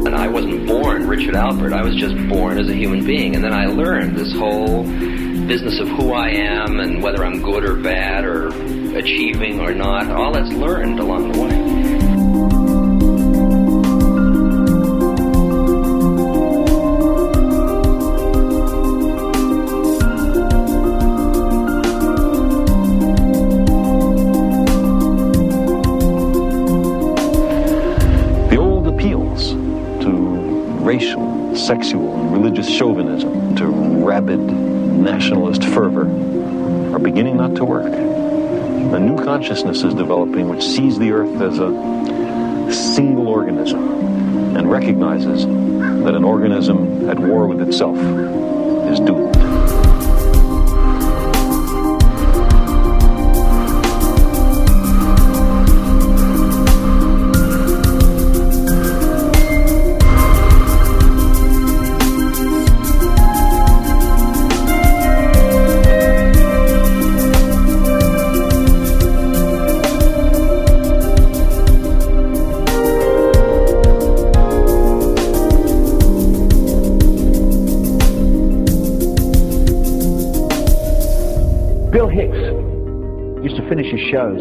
And I wasn't born Richard Albert. I was just born as a human being. And then I learned this whole business of who I am and whether I'm good or bad or achieving or not. All that's learned along the way. Racial, sexual, and religious chauvinism to rabid nationalist fervor are beginning not to work. A new consciousness is developing which sees the earth as a single organism and recognizes that an organism at war with itself is doomed. Finish his shows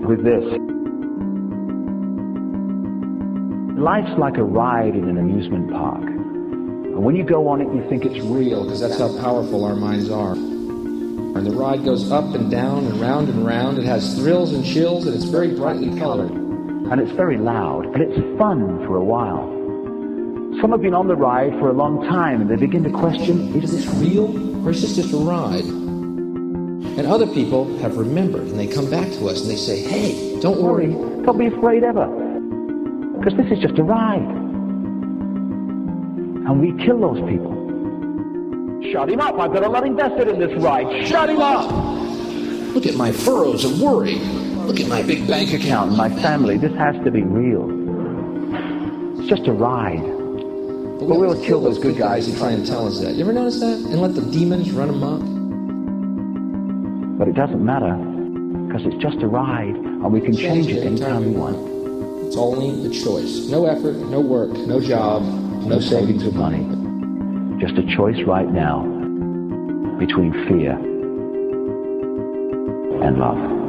with this. Life's like a ride in an amusement park. And when you go on it, you think it's real. Because that's how powerful our minds are. And the ride goes up and down and round and round. It has thrills and chills, and it's very brightly colored. And it's very loud. And it's fun for a while. Some have been on the ride for a long time, and they begin to question, is this real, or is this just a ride? And other people have remembered, and they come back to us and they say, hey, don't worry. Don't be afraid ever. Because this is just a ride. And we kill those people. Shut him up. I've got a lot invested in this ride. Shut him up. Look at my furrows of worry. Look at my big bank account. My family. This has to be real. It's just a ride. But we will kill those good guys who try and tell us that. You ever notice that? And let the demons run amok? But it doesn't matter, because it's just a ride, and we can change it anytime we want. It's only a choice. No effort, no work, no job, no savings of money. Just a choice right now between fear and love.